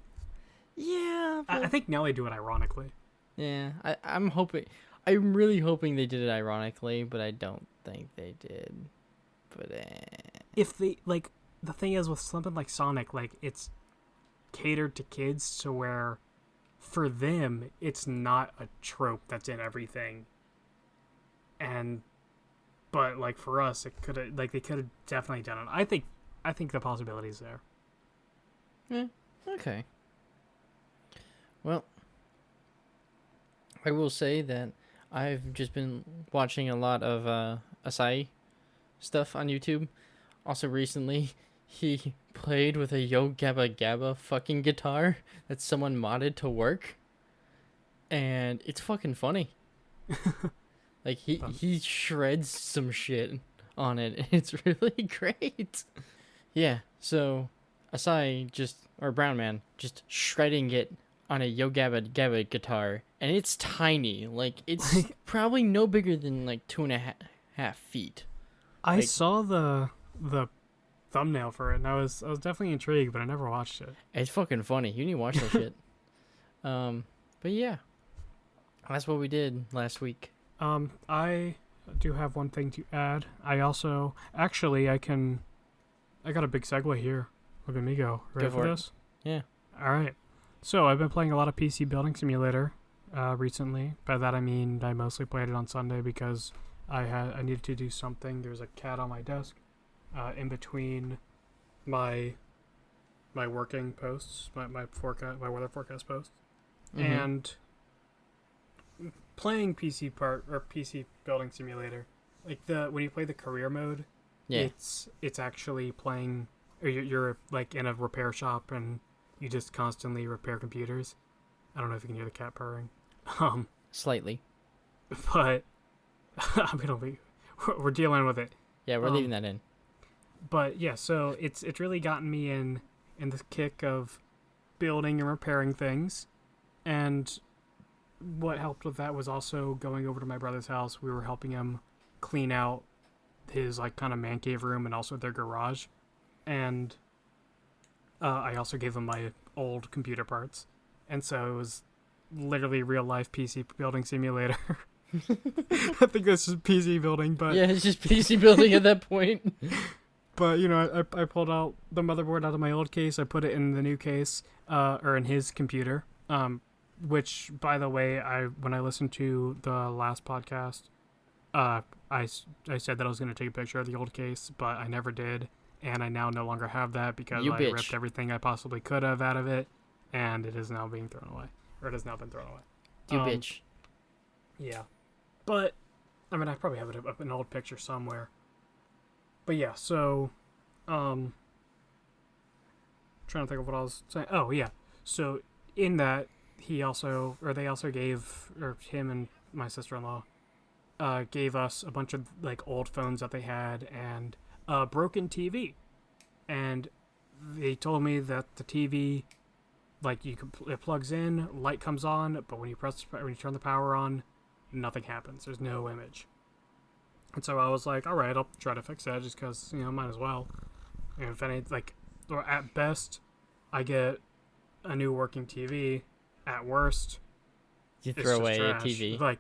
Yeah, I think now they do it ironically. Yeah, I'm hoping. I'm really hoping they did it ironically, but I don't think they did. But If they like, the thing is with something like Sonic, like it's catered to kids to where, for them, it's not a trope that's in everything. But like for us, it could have, like they could have definitely done it. I think the possibility is there. yeah, okay. Well, I will say that I've just been watching a lot of Asai stuff on YouTube. Also, recently, he played with a Yo Gabba Gabba fucking guitar that someone modded to work, and it's fucking funny. Like he shreds some shit on it. And it's really great. Yeah. So Asai or Brown Man just shredding it on a Yo Gabba Gabba guitar, and it's tiny. Like it's probably no bigger than like 2.5 feet. I Like, saw the thumbnail for it, and I was definitely intrigued, but I never watched it. it's fucking funny. You need to watch that shit. But yeah, that's what we did last week. I do have one thing to add. I also actually I got a big segue here. Look at me go. Ready for this? Yeah. All right. So I've been playing a lot of PC Building Simulator recently. By that I mean I mostly played it on Sunday because I needed to do something. There's a cat on my desk in between my working posts, my weather forecast posts, Mm-hmm. and playing PC Building Simulator. Like when you play the career mode, Yeah. it's actually playing, or you're like in a repair shop and you just constantly repair computers. I don't know if you can hear the cat purring. Slightly. But we're dealing with it. Yeah, we're leaving that in. But yeah, so it's really gotten me in the kick of building and repairing things. And what helped with that was also going over to my brother's house. We were helping him clean out his like kind of man cave room and also their garage. And I also gave him my old computer parts. And so it was literally real life PC Building Simulator. I think this is PC building, but yeah, it's just PC building at that point. But you know, I pulled out the motherboard out of my old case. I put it in the new case, or in his computer. Which, by the way, when I listened to the last podcast, I said that I was going to take a picture of the old case, but I never did, and I now no longer have that because I ripped everything I possibly could have out of it, and it is now being thrown away, or it has now been thrown away. You bitch. Yeah, but I mean, I probably have it up an old picture somewhere. But yeah, so, trying to think of what I was saying. Oh yeah, so in that they also gave, or him and my sister-in-law, gave us a bunch of like old phones that they had and a broken TV, and they told me that the TV, like it plugs in, light comes on, but when you turn the power on, nothing happens. There's no image. And so I was like, all right, I'll try to fix that just because, you know, might as well. And if any, like, or at best, I get a new working TV. At worst, You it's throw just away a trash. TV.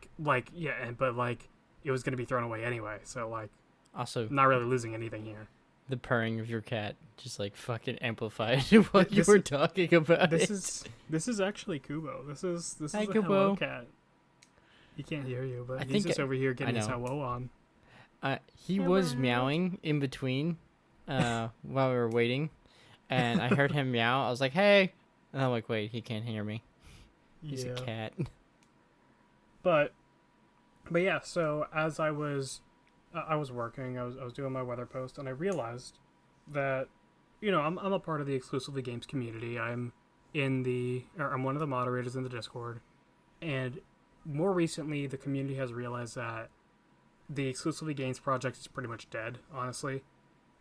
Yeah, but like, it was going to be thrown away anyway. So, like, Also, not really losing anything here. the purring of your cat just like fucking amplified what you were talking about. This is actually Kubo. This is Hi, a Kubo. hello cat. He can't hear you, but he's just over here getting his know. hello on. He was meowing in between while we were waiting, and I heard him meow. I was like, hey. And I'm like, wait, he can't hear me. He's a cat. But yeah, so as I was working, I was doing my weather post, and I realized that, you know, I'm a part of the Exclusively Games community. I'm one of the moderators in the Discord, and more recently, the community has realized that the Exclusively Games project is pretty much dead, honestly.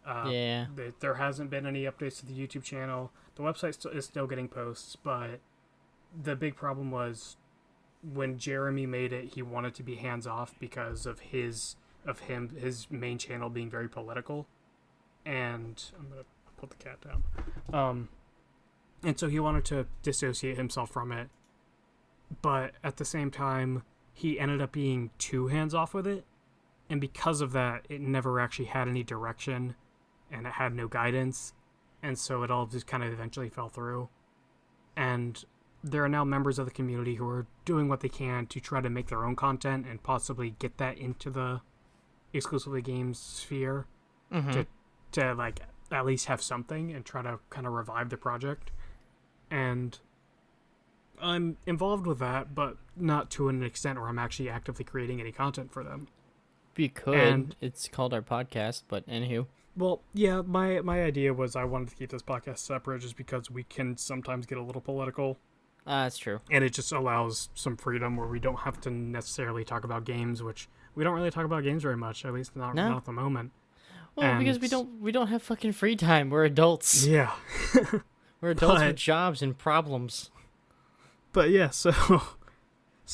Yeah. There hasn't been any updates to the YouTube channel. The website is still getting posts, but the big problem was when Jeremy made it, he wanted to be hands-off because of his main channel being very political. And I'm going to put the cat down. And so he wanted to dissociate himself from it. But at the same time, he ended up being too hands off with it, and because of that, it never actually had any direction, and it had no guidance, and so it all just kind of eventually fell through. And there are now members of the community who are doing what they can to try to make their own content and possibly get that into the exclusively games sphere, to like at least have something and try to kind of revive the project. And I'm involved with that, but not to an extent where I'm actually actively creating any content for them. You could. And it's called our podcast, but anywho. well, yeah, my idea was I wanted to keep this podcast separate just because we can sometimes get a little political. That's true. And it just allows some freedom where we don't have to necessarily talk about games, which we don't really talk about games very much, at least not at the moment. Well, because we don't have fucking free time. We're adults. Yeah. We're adults with jobs and problems. But yeah, so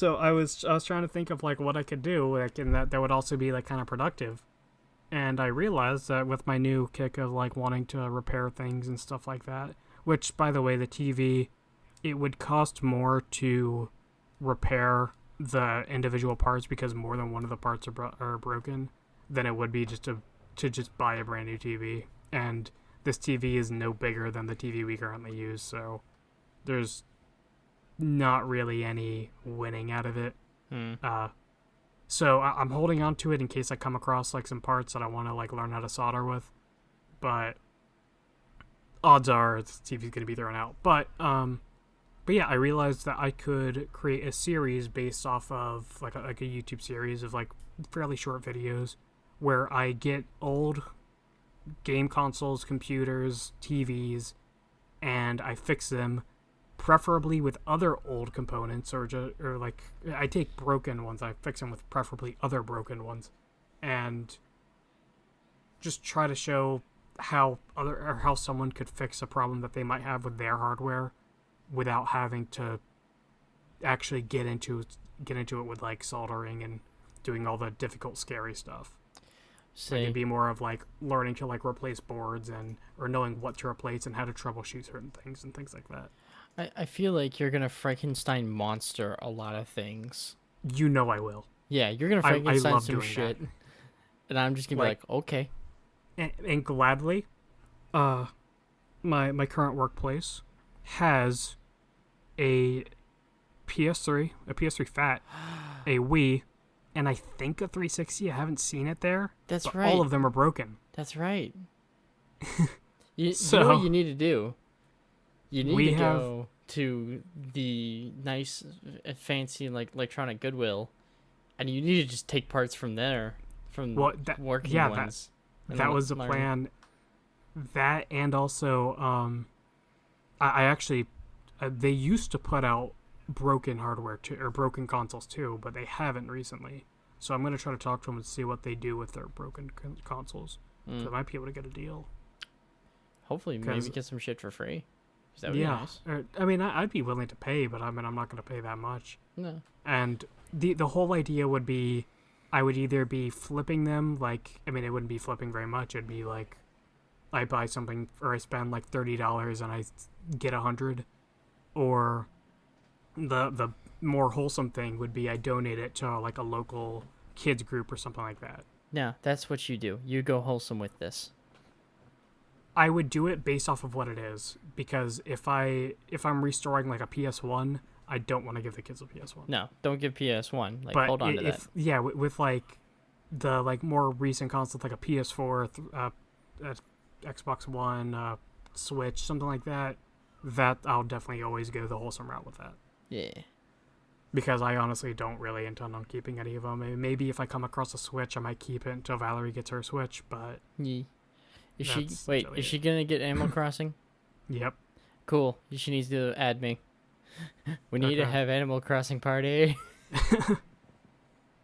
I was trying to think of like what I could do, like, and that would also be like kind of productive. And I realized that with my new kick of like wanting to repair things and stuff like that, which by the way, the TV, it would cost more to repair the individual parts because more than one of the parts are broken than it would be just to just buy a brand new TV. And this TV is no bigger than the TV we currently use, so there's not really any winning out of it. So I'm holding on to it in case I come across like some parts that I want to like learn how to solder with, but odds are the TV's gonna be thrown out. But yeah, I realized that I could create a series based off of like a YouTube series of like fairly short videos where I get old game consoles, computers, TVs, and I fix them, preferably with other old components, or like I take broken ones, I fix them with preferably other broken ones, and just try to show how someone could fix a problem that they might have with their hardware without having to actually get into it with like soldering and doing all the difficult, scary stuff. Like it'd be more of like learning to like replace boards or knowing what to replace and how to troubleshoot certain things and things like that. I feel like you're gonna Frankenstein monster a lot of things. You know I will. Yeah, you're gonna Frankenstein I love some doing shit, that. And I'm just gonna be like, okay. And gladly, my current workplace has a PS3 Fat, a Wii, and I think a 360. I haven't seen it there. That's but right. All of them are broken. That's right. You know what you need to do? You need to go to the nice, fancy, like electronic Goodwill, and you need to just take parts from there, from working ones. That was the plan. That, and also, I actually, they used to put out broken hardware too, or broken consoles too, but they haven't recently. So I'm gonna try to talk to them and see what they do with their broken consoles. So I might be able to get a deal. Hopefully, maybe get some shit for free. That would be nice. I mean, I'd be willing to pay, but I mean, I'm not gonna pay that much. No. And the whole idea would be, I would either be flipping them, like, I mean, it wouldn't be flipping very much. It'd be like, I buy something, or I spend like $30 and I get 100, or the more wholesome thing would be I donate it to like a local kids group or something like that. No, that's what you do. You go wholesome with this. I would do it based off of what it is, because if I'm restoring like a PS1, I don't want to give the kids a PS1. No, don't give PS1. Like, but hold on to that. Yeah, with like the like more recent consoles, like a PS4, Xbox One, Switch, something like that, that I'll definitely always go the wholesome route with that. Yeah. Because I honestly don't really intend on keeping any of them. Maybe if I come across a Switch, I might keep it until Valerie gets her Switch, but... Yeah. Is she gonna get Animal Crossing? Yep. Cool. She needs to add me. We need to have Animal Crossing party.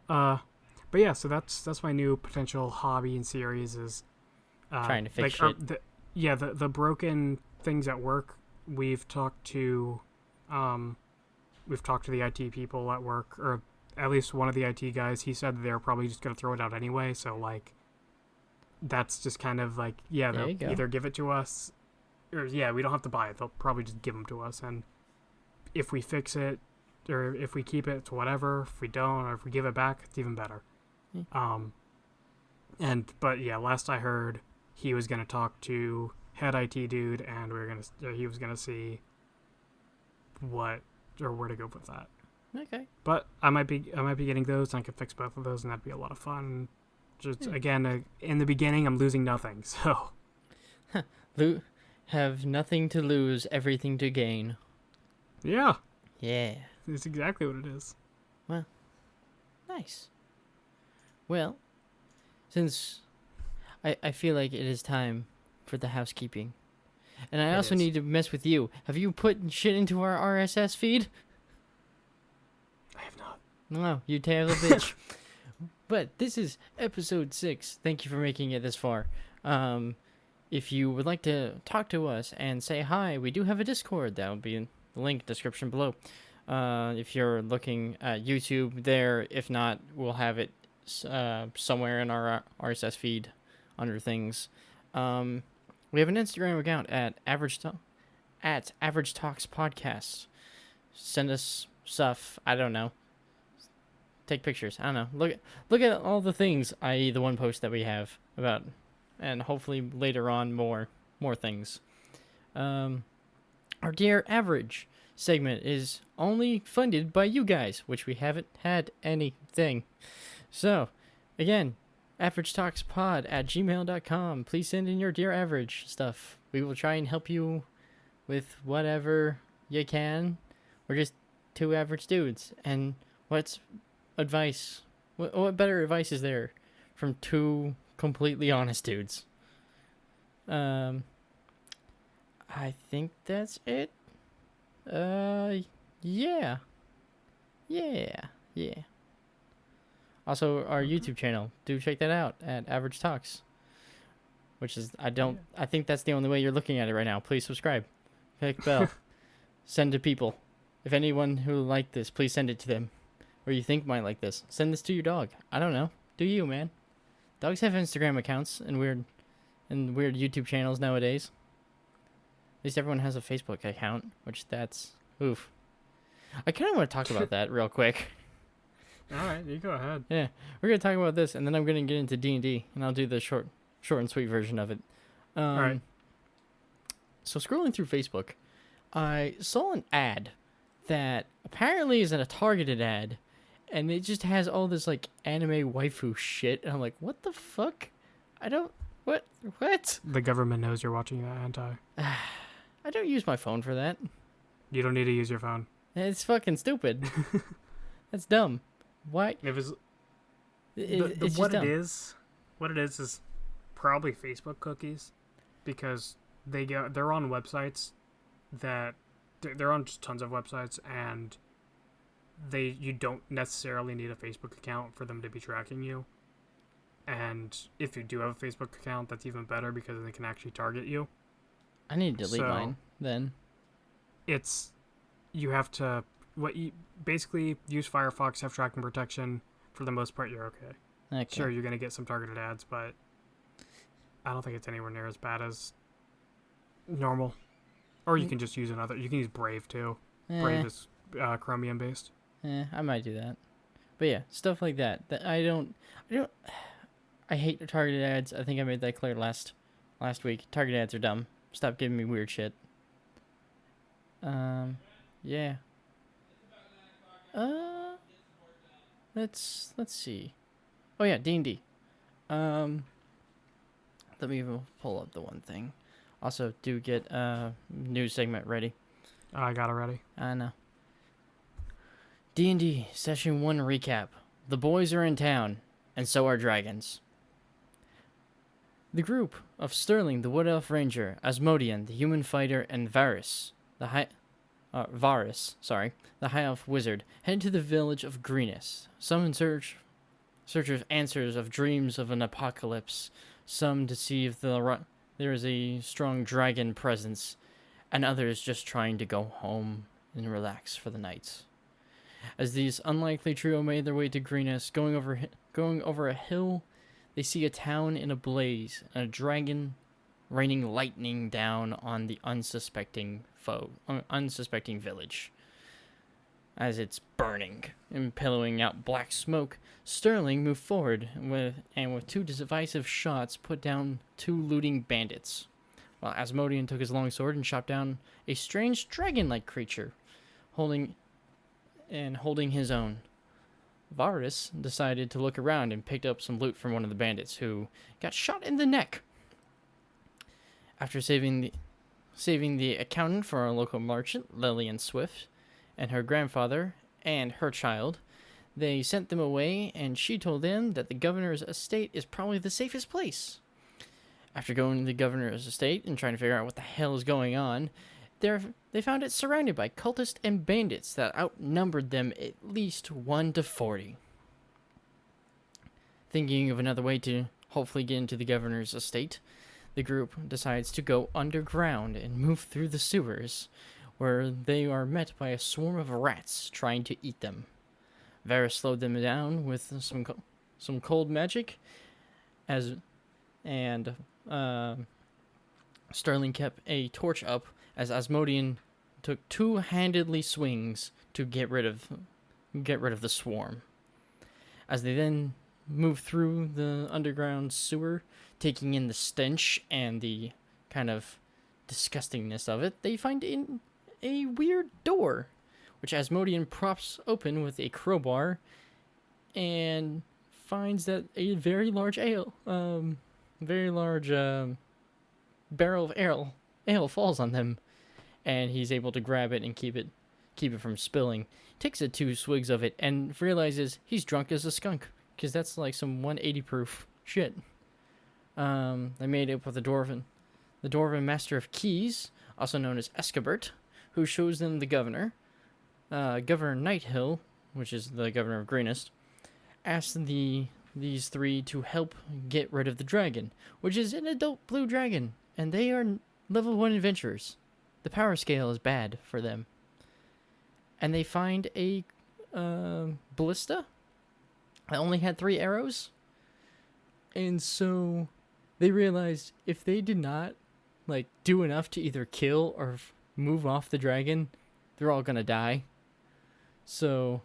But yeah, so that's my new potential hobby and series is... trying to fix shit. The broken things at work, we've talked to the IT people at work, or at least one of the IT guys. He said they're probably just going to throw it out anyway, so like that's just kind of like, yeah, they'll either give it to us, or we don't have to buy it. They'll probably just give them to us, and if we fix it, or if we keep it, it's whatever. If we don't, or if we give it back, it's even better. Hmm. But yeah, last I heard, he was gonna talk to head IT dude, and he was gonna see what or where to go with that. Okay. But I might be getting those, and I could fix both of those, and that'd be a lot of fun. Just again, in the beginning, I'm losing nothing, so Have nothing to lose, everything to gain. yeah, Yeah. it's exactly what it is. Well, nice. Well, since I feel like it is time for the housekeeping. And I also need to mess with you. Have you put shit into our RSS feed? I have not. No, you terrible bitch. But this is episode 6. Thank you for making it this far. If you would like to talk to us and say hi, we do have a Discord. That will be in the link description below. If you're looking at YouTube there, if not, we'll have it somewhere in our RSS feed under things. We have an Instagram account at averagetalkspod. Send us stuff. I don't know. Take pictures. I don't know. Look at all the things, i.e. the one post that we have about, and hopefully later on more things. Our Dear Average segment is only funded by you guys, which we haven't had anything. So, again, averagetalkspod@gmail.com. Please send in your Dear Average stuff. We will try and help you with whatever you can. We're just two average dudes, and what's advice? What better advice is there from two completely honest dudes? I think that's it. Yeah. Also, our YouTube channel, do check that out at Average Talks. Which is, I think that's the only way you're looking at it right now. Please subscribe. Click bell. Send to people. If anyone who liked this, please send it to them. Or you think might like this. Send this to your dog. I don't know. Do you, man? Dogs have Instagram accounts and weird YouTube channels nowadays. At least everyone has a Facebook account, which that's oof. I kind of want to talk about that real quick. All right, you go ahead. Yeah, we're gonna talk about this, and then I'm gonna get into D&D, and I'll do the short and sweet version of it. All right. So scrolling through Facebook, I saw an ad that apparently isn't a targeted ad, and it just has all this like anime waifu shit, and I'm like, what the fuck? What? The government knows you're watching that hentai. I don't use my phone for that. You don't need to use your phone. It's fucking stupid. That's dumb. Why? If it's It's what just dumb. it is probably Facebook cookies, because they're on websites that they're on just tons of websites, and you don't necessarily need a Facebook account for them to be tracking you. And if you do have a Facebook account, that's even better because they can actually target you. I need to delete mine then. You have to basically use Firefox, have tracking protection. For the most part, you're okay. Sure, you're gonna get some targeted ads, but I don't think it's anywhere near as bad as normal. Or you can just use another. You can use Brave too. Brave is Chromium based. I might do that. But yeah, stuff like that. I hate targeted ads. I think I made that clear last week. Targeted ads are dumb. Stop giving me weird shit. Yeah. Let's see. Oh yeah, D&D. Let me even pull up the one thing. Also, do get a news segment ready. I got it ready. I know. D&D Session 1 recap. The boys are in town, and so are dragons. The group of Sterling, the Wood Elf Ranger, Asmodean, the human fighter, and Varys, the High Elf Wizard, head to the village of Greenis. Some in search of answers of dreams of an apocalypse, some to see if there is a strong dragon presence, and others just trying to go home and relax for the night. As these unlikely trio made their way to Greenis, going over a hill, they see a town in a blaze and a dragon raining lightning down on the unsuspecting village. As it's burning and billowing out black smoke, Sterling moved forward with two decisive shots put down two looting bandits, while Asmodean took his long sword and shot down a strange dragon-like creature, holding his own. Varus decided to look around and picked up some loot from one of the bandits, who got shot in the neck. After saving the accountant for a local merchant, Lillian Swift, and her grandfather and her child, they sent them away, and she told them that the governor's estate is probably the safest place. After going to the governor's estate and trying to figure out what the hell is going on, they found it surrounded by cultists and bandits that outnumbered them at least 1 to 40. Thinking of another way to hopefully get into the governor's estate, the group decides to go underground and move through the sewers, where they are met by a swarm of rats trying to eat them. Varus slowed them down with some cold magic, and Sterling kept a torch up as Asmodean took two-handedly swings to get rid of the swarm. As they then move through the underground sewer, taking in the stench and the kind of disgustingness of it, they find a weird door, which Asmodean props open with a crowbar, and finds that a very large barrel of ale falls on them, and he's able to grab it and keep it from spilling. Takes 2 swigs of it and realizes he's drunk as a skunk, because that's like some 180 proof shit. They made it with the Dwarven Master of Keys, also known as Escabert, who shows them the governor. Governor Nighthill, which is the governor of Greenest, asks these 3 to help get rid of the dragon, which is an adult blue dragon, and they are level 1 adventurers. The power scale is bad for them. And they find a ballista that only had 3 arrows. And so they realized if they did not do enough to either kill or move off the dragon, they're all gonna die. So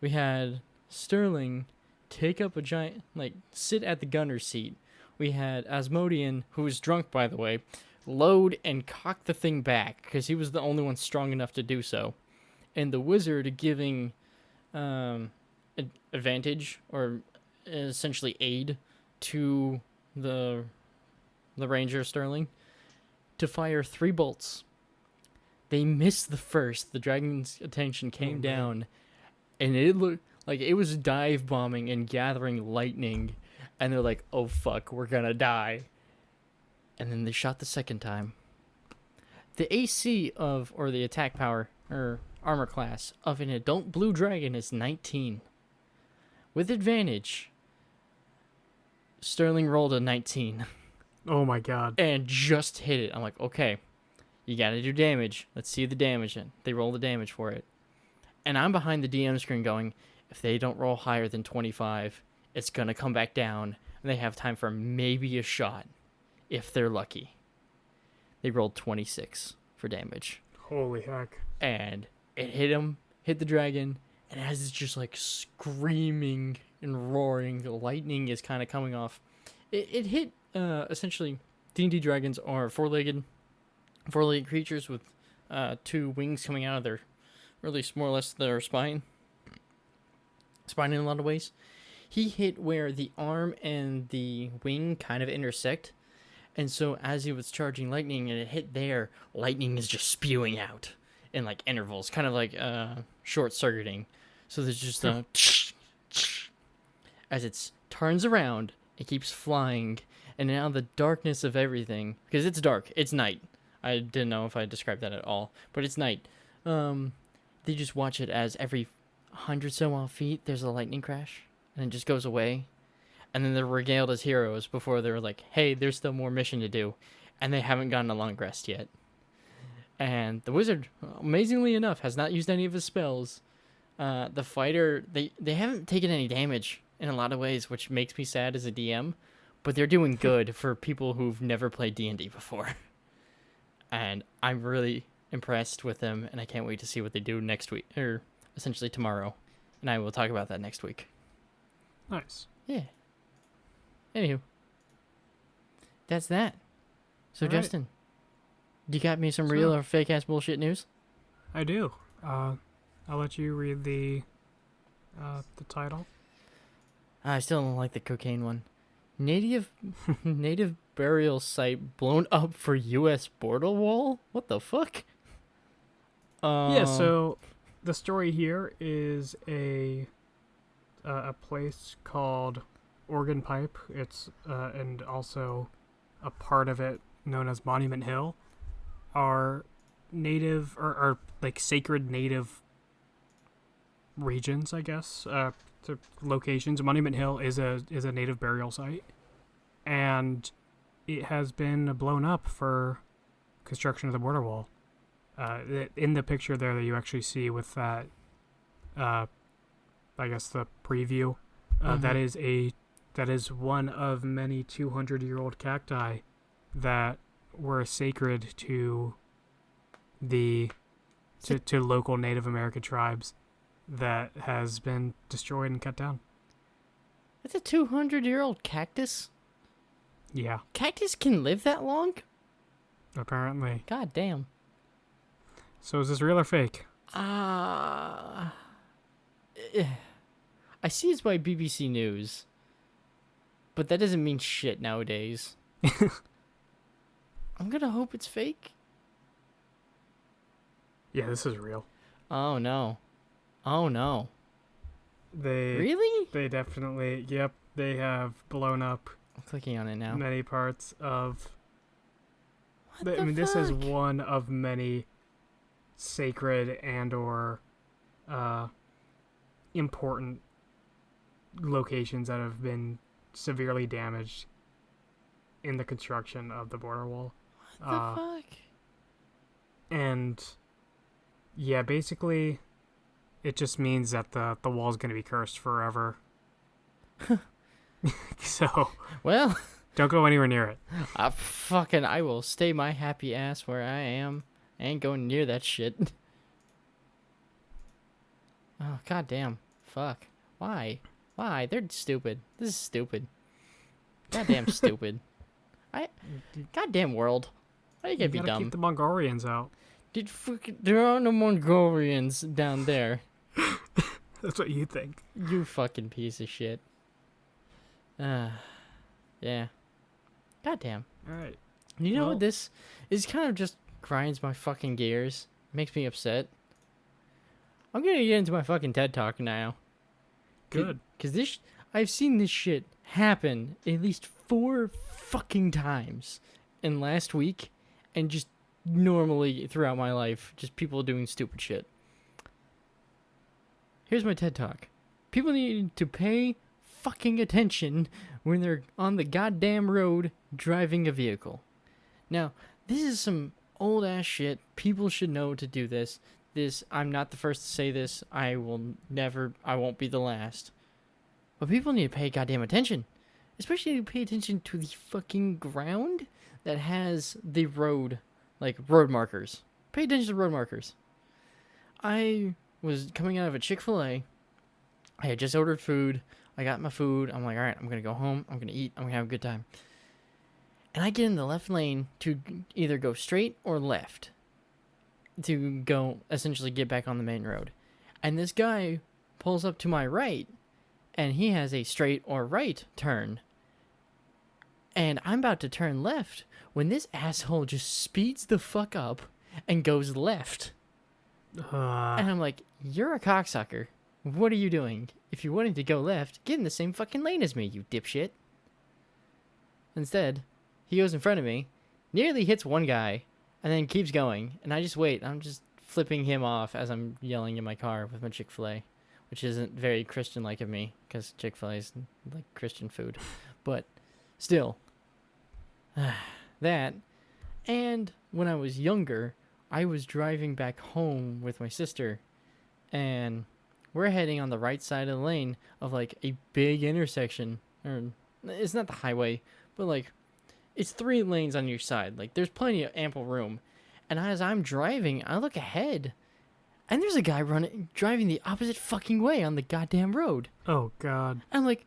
we had Sterling take up a giant, sit at the gunner's seat. We had Asmodean, who was drunk, by the way, load and cock the thing back, because he was the only one strong enough to do so. And the wizard giving advantage, or essentially aid, to the ranger Sterling to fire 3 bolts. They missed the first. The dragon's attention came down, and it looked like it was dive bombing and gathering lightning, and they're like, oh fuck, we're gonna die. And then they shot the second time. The AC or the attack power, or armor class, of an adult blue dragon is 19. With advantage, Sterling rolled a 19. Oh my god. And just hit it. I'm like, okay, you gotta do damage. Let's see the damage. And they roll the damage for it. And I'm behind the DM screen going, if they don't roll higher than 25, it's gonna come back down, and they have time for maybe a shot, if they're lucky. They rolled 26 for damage. Holy heck. And it hit the dragon, and as it's just screaming and roaring, the lightning is kind of coming off. It hit, essentially, D&D dragons are four-legged creatures with 2 wings coming out of their, or at least more or less their spine in a lot of ways. He hit where the arm and the wing kind of intersect, and so as he was charging lightning and it hit there, lightning is just spewing out in intervals, kind of short-circuiting. So there's just a as it turns around, it keeps flying, and now the darkness of everything, because it's dark, it's night. I didn't know if I described that at all, but it's night. They just watch it as every 100 so off feet there's a lightning crash, and it just goes away, and then they're regaled as heroes before they're like, hey, there's still more mission to do, and they haven't gotten a long rest yet. And the wizard, amazingly enough, has not used any of his spells. The fighter, they haven't taken any damage in a lot of ways, which makes me sad as a DM, but they're doing good for people who've never played D&D before. And I'm really impressed with them, and I can't wait to see what they do next week, or essentially tomorrow, and I will talk about that next week. Nice. Yeah. Anywho, that's that. So, All right. Justin, you got me some real or fake ass bullshit news? I do. I'll let you read the title. I still don't like the cocaine one. Native burial site blown up for U.S. border wall? What the fuck? Yeah. So the story here is a place called Organ Pipe. It's and also a part of it known as Monument Hill are native or like sacred native regions, I guess, to locations. Monument Hill is a native burial site, and it has been blown up for construction of the border wall. In the picture there that you actually see with that, I guess the preview, that is one of many 200-year-old cacti that were sacred to to local Native American tribes that has been destroyed and cut down. That's a 200-year-old cactus? Yeah, Cactus can live that long? apparently. God damn. So is this real or fake? I see it's by BBC News, but that doesn't mean shit nowadays. I'm gonna hope it's fake. Yeah, this is real. Oh no. Oh no. They Really? They definitely. Yep, they have blown up I'm clicking on it now. many parts of. What the This is fuck? one of many sacred and or important locations that have been severely damaged in the construction of the border wall. What the fuck? And yeah, basically it just means that the wall's going to be cursed forever. So Well, don't go anywhere near it. I will stay my happy ass where I am. I ain't going near that shit. Oh, goddamn. Fuck. Why? Why? They're stupid. This is stupid. Goddamn stupid. Goddamn world. Why you gotta be gotta dumb? keep the Mongolians out. There are no Mongolians down there. That's what you think. You fucking piece of shit. Yeah. Goddamn. All right. You know Well- what this is? Kind of just grinds my fucking gears. Makes me upset. I'm gonna get into my fucking TED Talk now. Good. Cause I've seen this shit happen at least 4 fucking times in last week, and just normally throughout my life, just people doing stupid shit. Here's my TED Talk. People need to pay fucking attention when they're on the goddamn road driving a vehicle. Now, this is some old ass shit. People should know to do this. I'm not the first to say this. I won't be the last. But people need to pay goddamn attention. Especially pay attention to the fucking ground that has the road, like road markers. Pay attention to road markers. I was coming out of a Chick-fil-A. I had just ordered food. I got my food. I'm like, all right, I'm going to go home. I'm going to eat. I'm going to have a good time. And I get in the left lane to either go straight or left to go essentially get back on the main road. And this guy pulls up to my right, and he has a straight or right turn. And I'm about to turn left when this asshole just speeds the fuck up and goes left. And I'm like, you're a cocksucker. What are you doing? If you're wanting to go left, get in the same fucking lane as me, you dipshit. Instead, he goes in front of me, nearly hits one guy, and then keeps going. And I just wait. I'm just flipping him off as I'm yelling in my car with my Chick-fil-A, which isn't very Christian-like of me, because Chick-fil-A is like Christian food. But still, that. And when I was younger, I was driving back home with my sister, and we're heading on the right side of the lane of like a big intersection. Or it's not the highway, but like it's 3 lanes on each side. Like there's plenty of ample room. And as I'm driving, I look ahead, and there's a guy driving the opposite fucking way on the goddamn road. Oh, God. I'm like,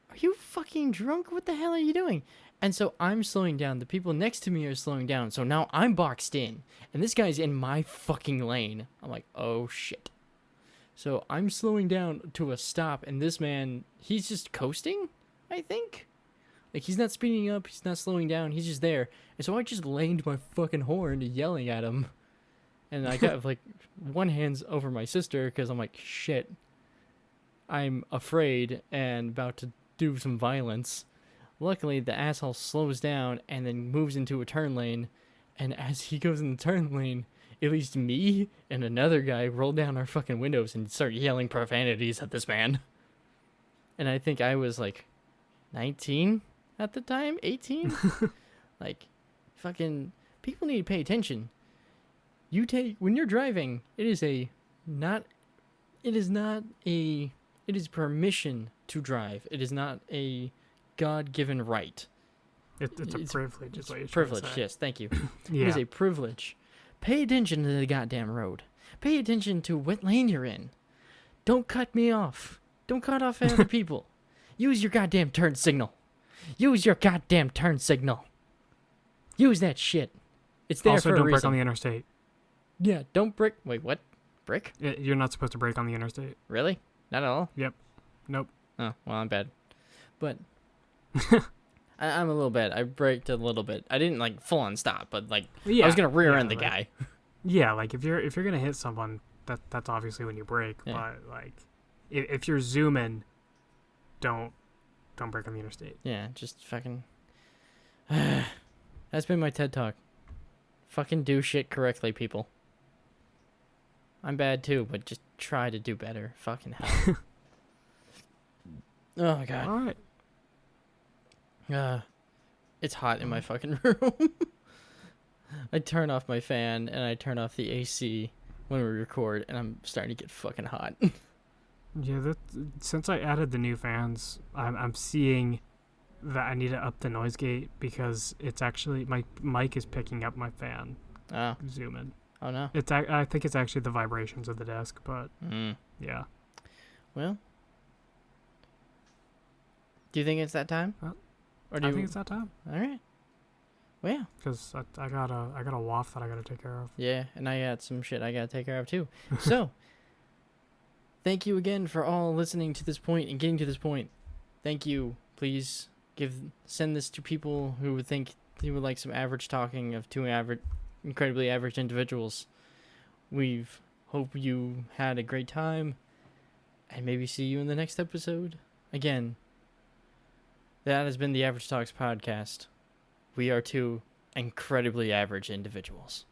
are you fucking drunk? What the hell are you doing? And so I'm slowing down. The people next to me are slowing down. So now I'm boxed in. And this guy's in my fucking lane. I'm like, oh, shit. So I'm slowing down to a stop. And this man, he's just coasting, I think. Like, he's not speeding up. He's not slowing down. He's just there. And so I just leaned my fucking horn yelling at him. And I got, like, one hand's over my sister because I'm like, shit. I'm afraid and about to do some violence. Luckily, the asshole slows down and then moves into a turn lane. And as he goes in the turn lane, at least me and another guy roll down our fucking windows and start yelling profanities at this man. And I think I was like 19 at the time, 18. Like, fucking people need to pay attention. When you're driving, it is permission to drive. It is not a God-given right. It's a privilege. Is what you're privilege. trying to say. Yes, thank you. Yeah. It is a privilege. Pay attention to the goddamn road. Pay attention to what lane you're in. Don't cut me off. Don't cut off other people. Use your goddamn turn signal. Use your goddamn turn signal. Use that shit. It's there Also, for a don't reason. brake on the interstate. Yeah, don't brick. Wait, what? Brick? You're not supposed to brake on the interstate. Really? Not at all? Yep. Nope. Oh, well, I'm bad. But I'm a little bad. I braked a little bit. I didn't like full on stop, but like Yeah, I was gonna rear end the like, guy. Yeah, like if you're gonna hit someone, that's obviously when you brake. Yeah. But like, if you're zooming, don't brake on the interstate. Yeah, just fucking. That's been my TED talk. Fucking do shit correctly, people. I'm bad too, but just try to do better. Fucking hell. Oh my god. All right. It's hot in my fucking room. I turn off my fan and I turn off the AC when we record, and I'm starting to get fucking hot. Yeah, since I added the new fans, I'm seeing that I need to up the noise gate because it's actually my mic is picking up my fan. Oh. Zoom in. Oh no. I think it's actually the vibrations of the desk, but yeah. Well, do you think it's that time? I think it's that time. All right. Well, yeah. Because I got a waft that I gotta take care of. Yeah, and I got some shit I gotta take care of too. So, thank you again for all listening to this point and getting to this point. Thank you. Please send this to people who would think you would like some average talking of two incredibly average individuals. Hope you had a great time, and maybe see you in the next episode. Again, that has been the Average Talks podcast. We are two incredibly average individuals.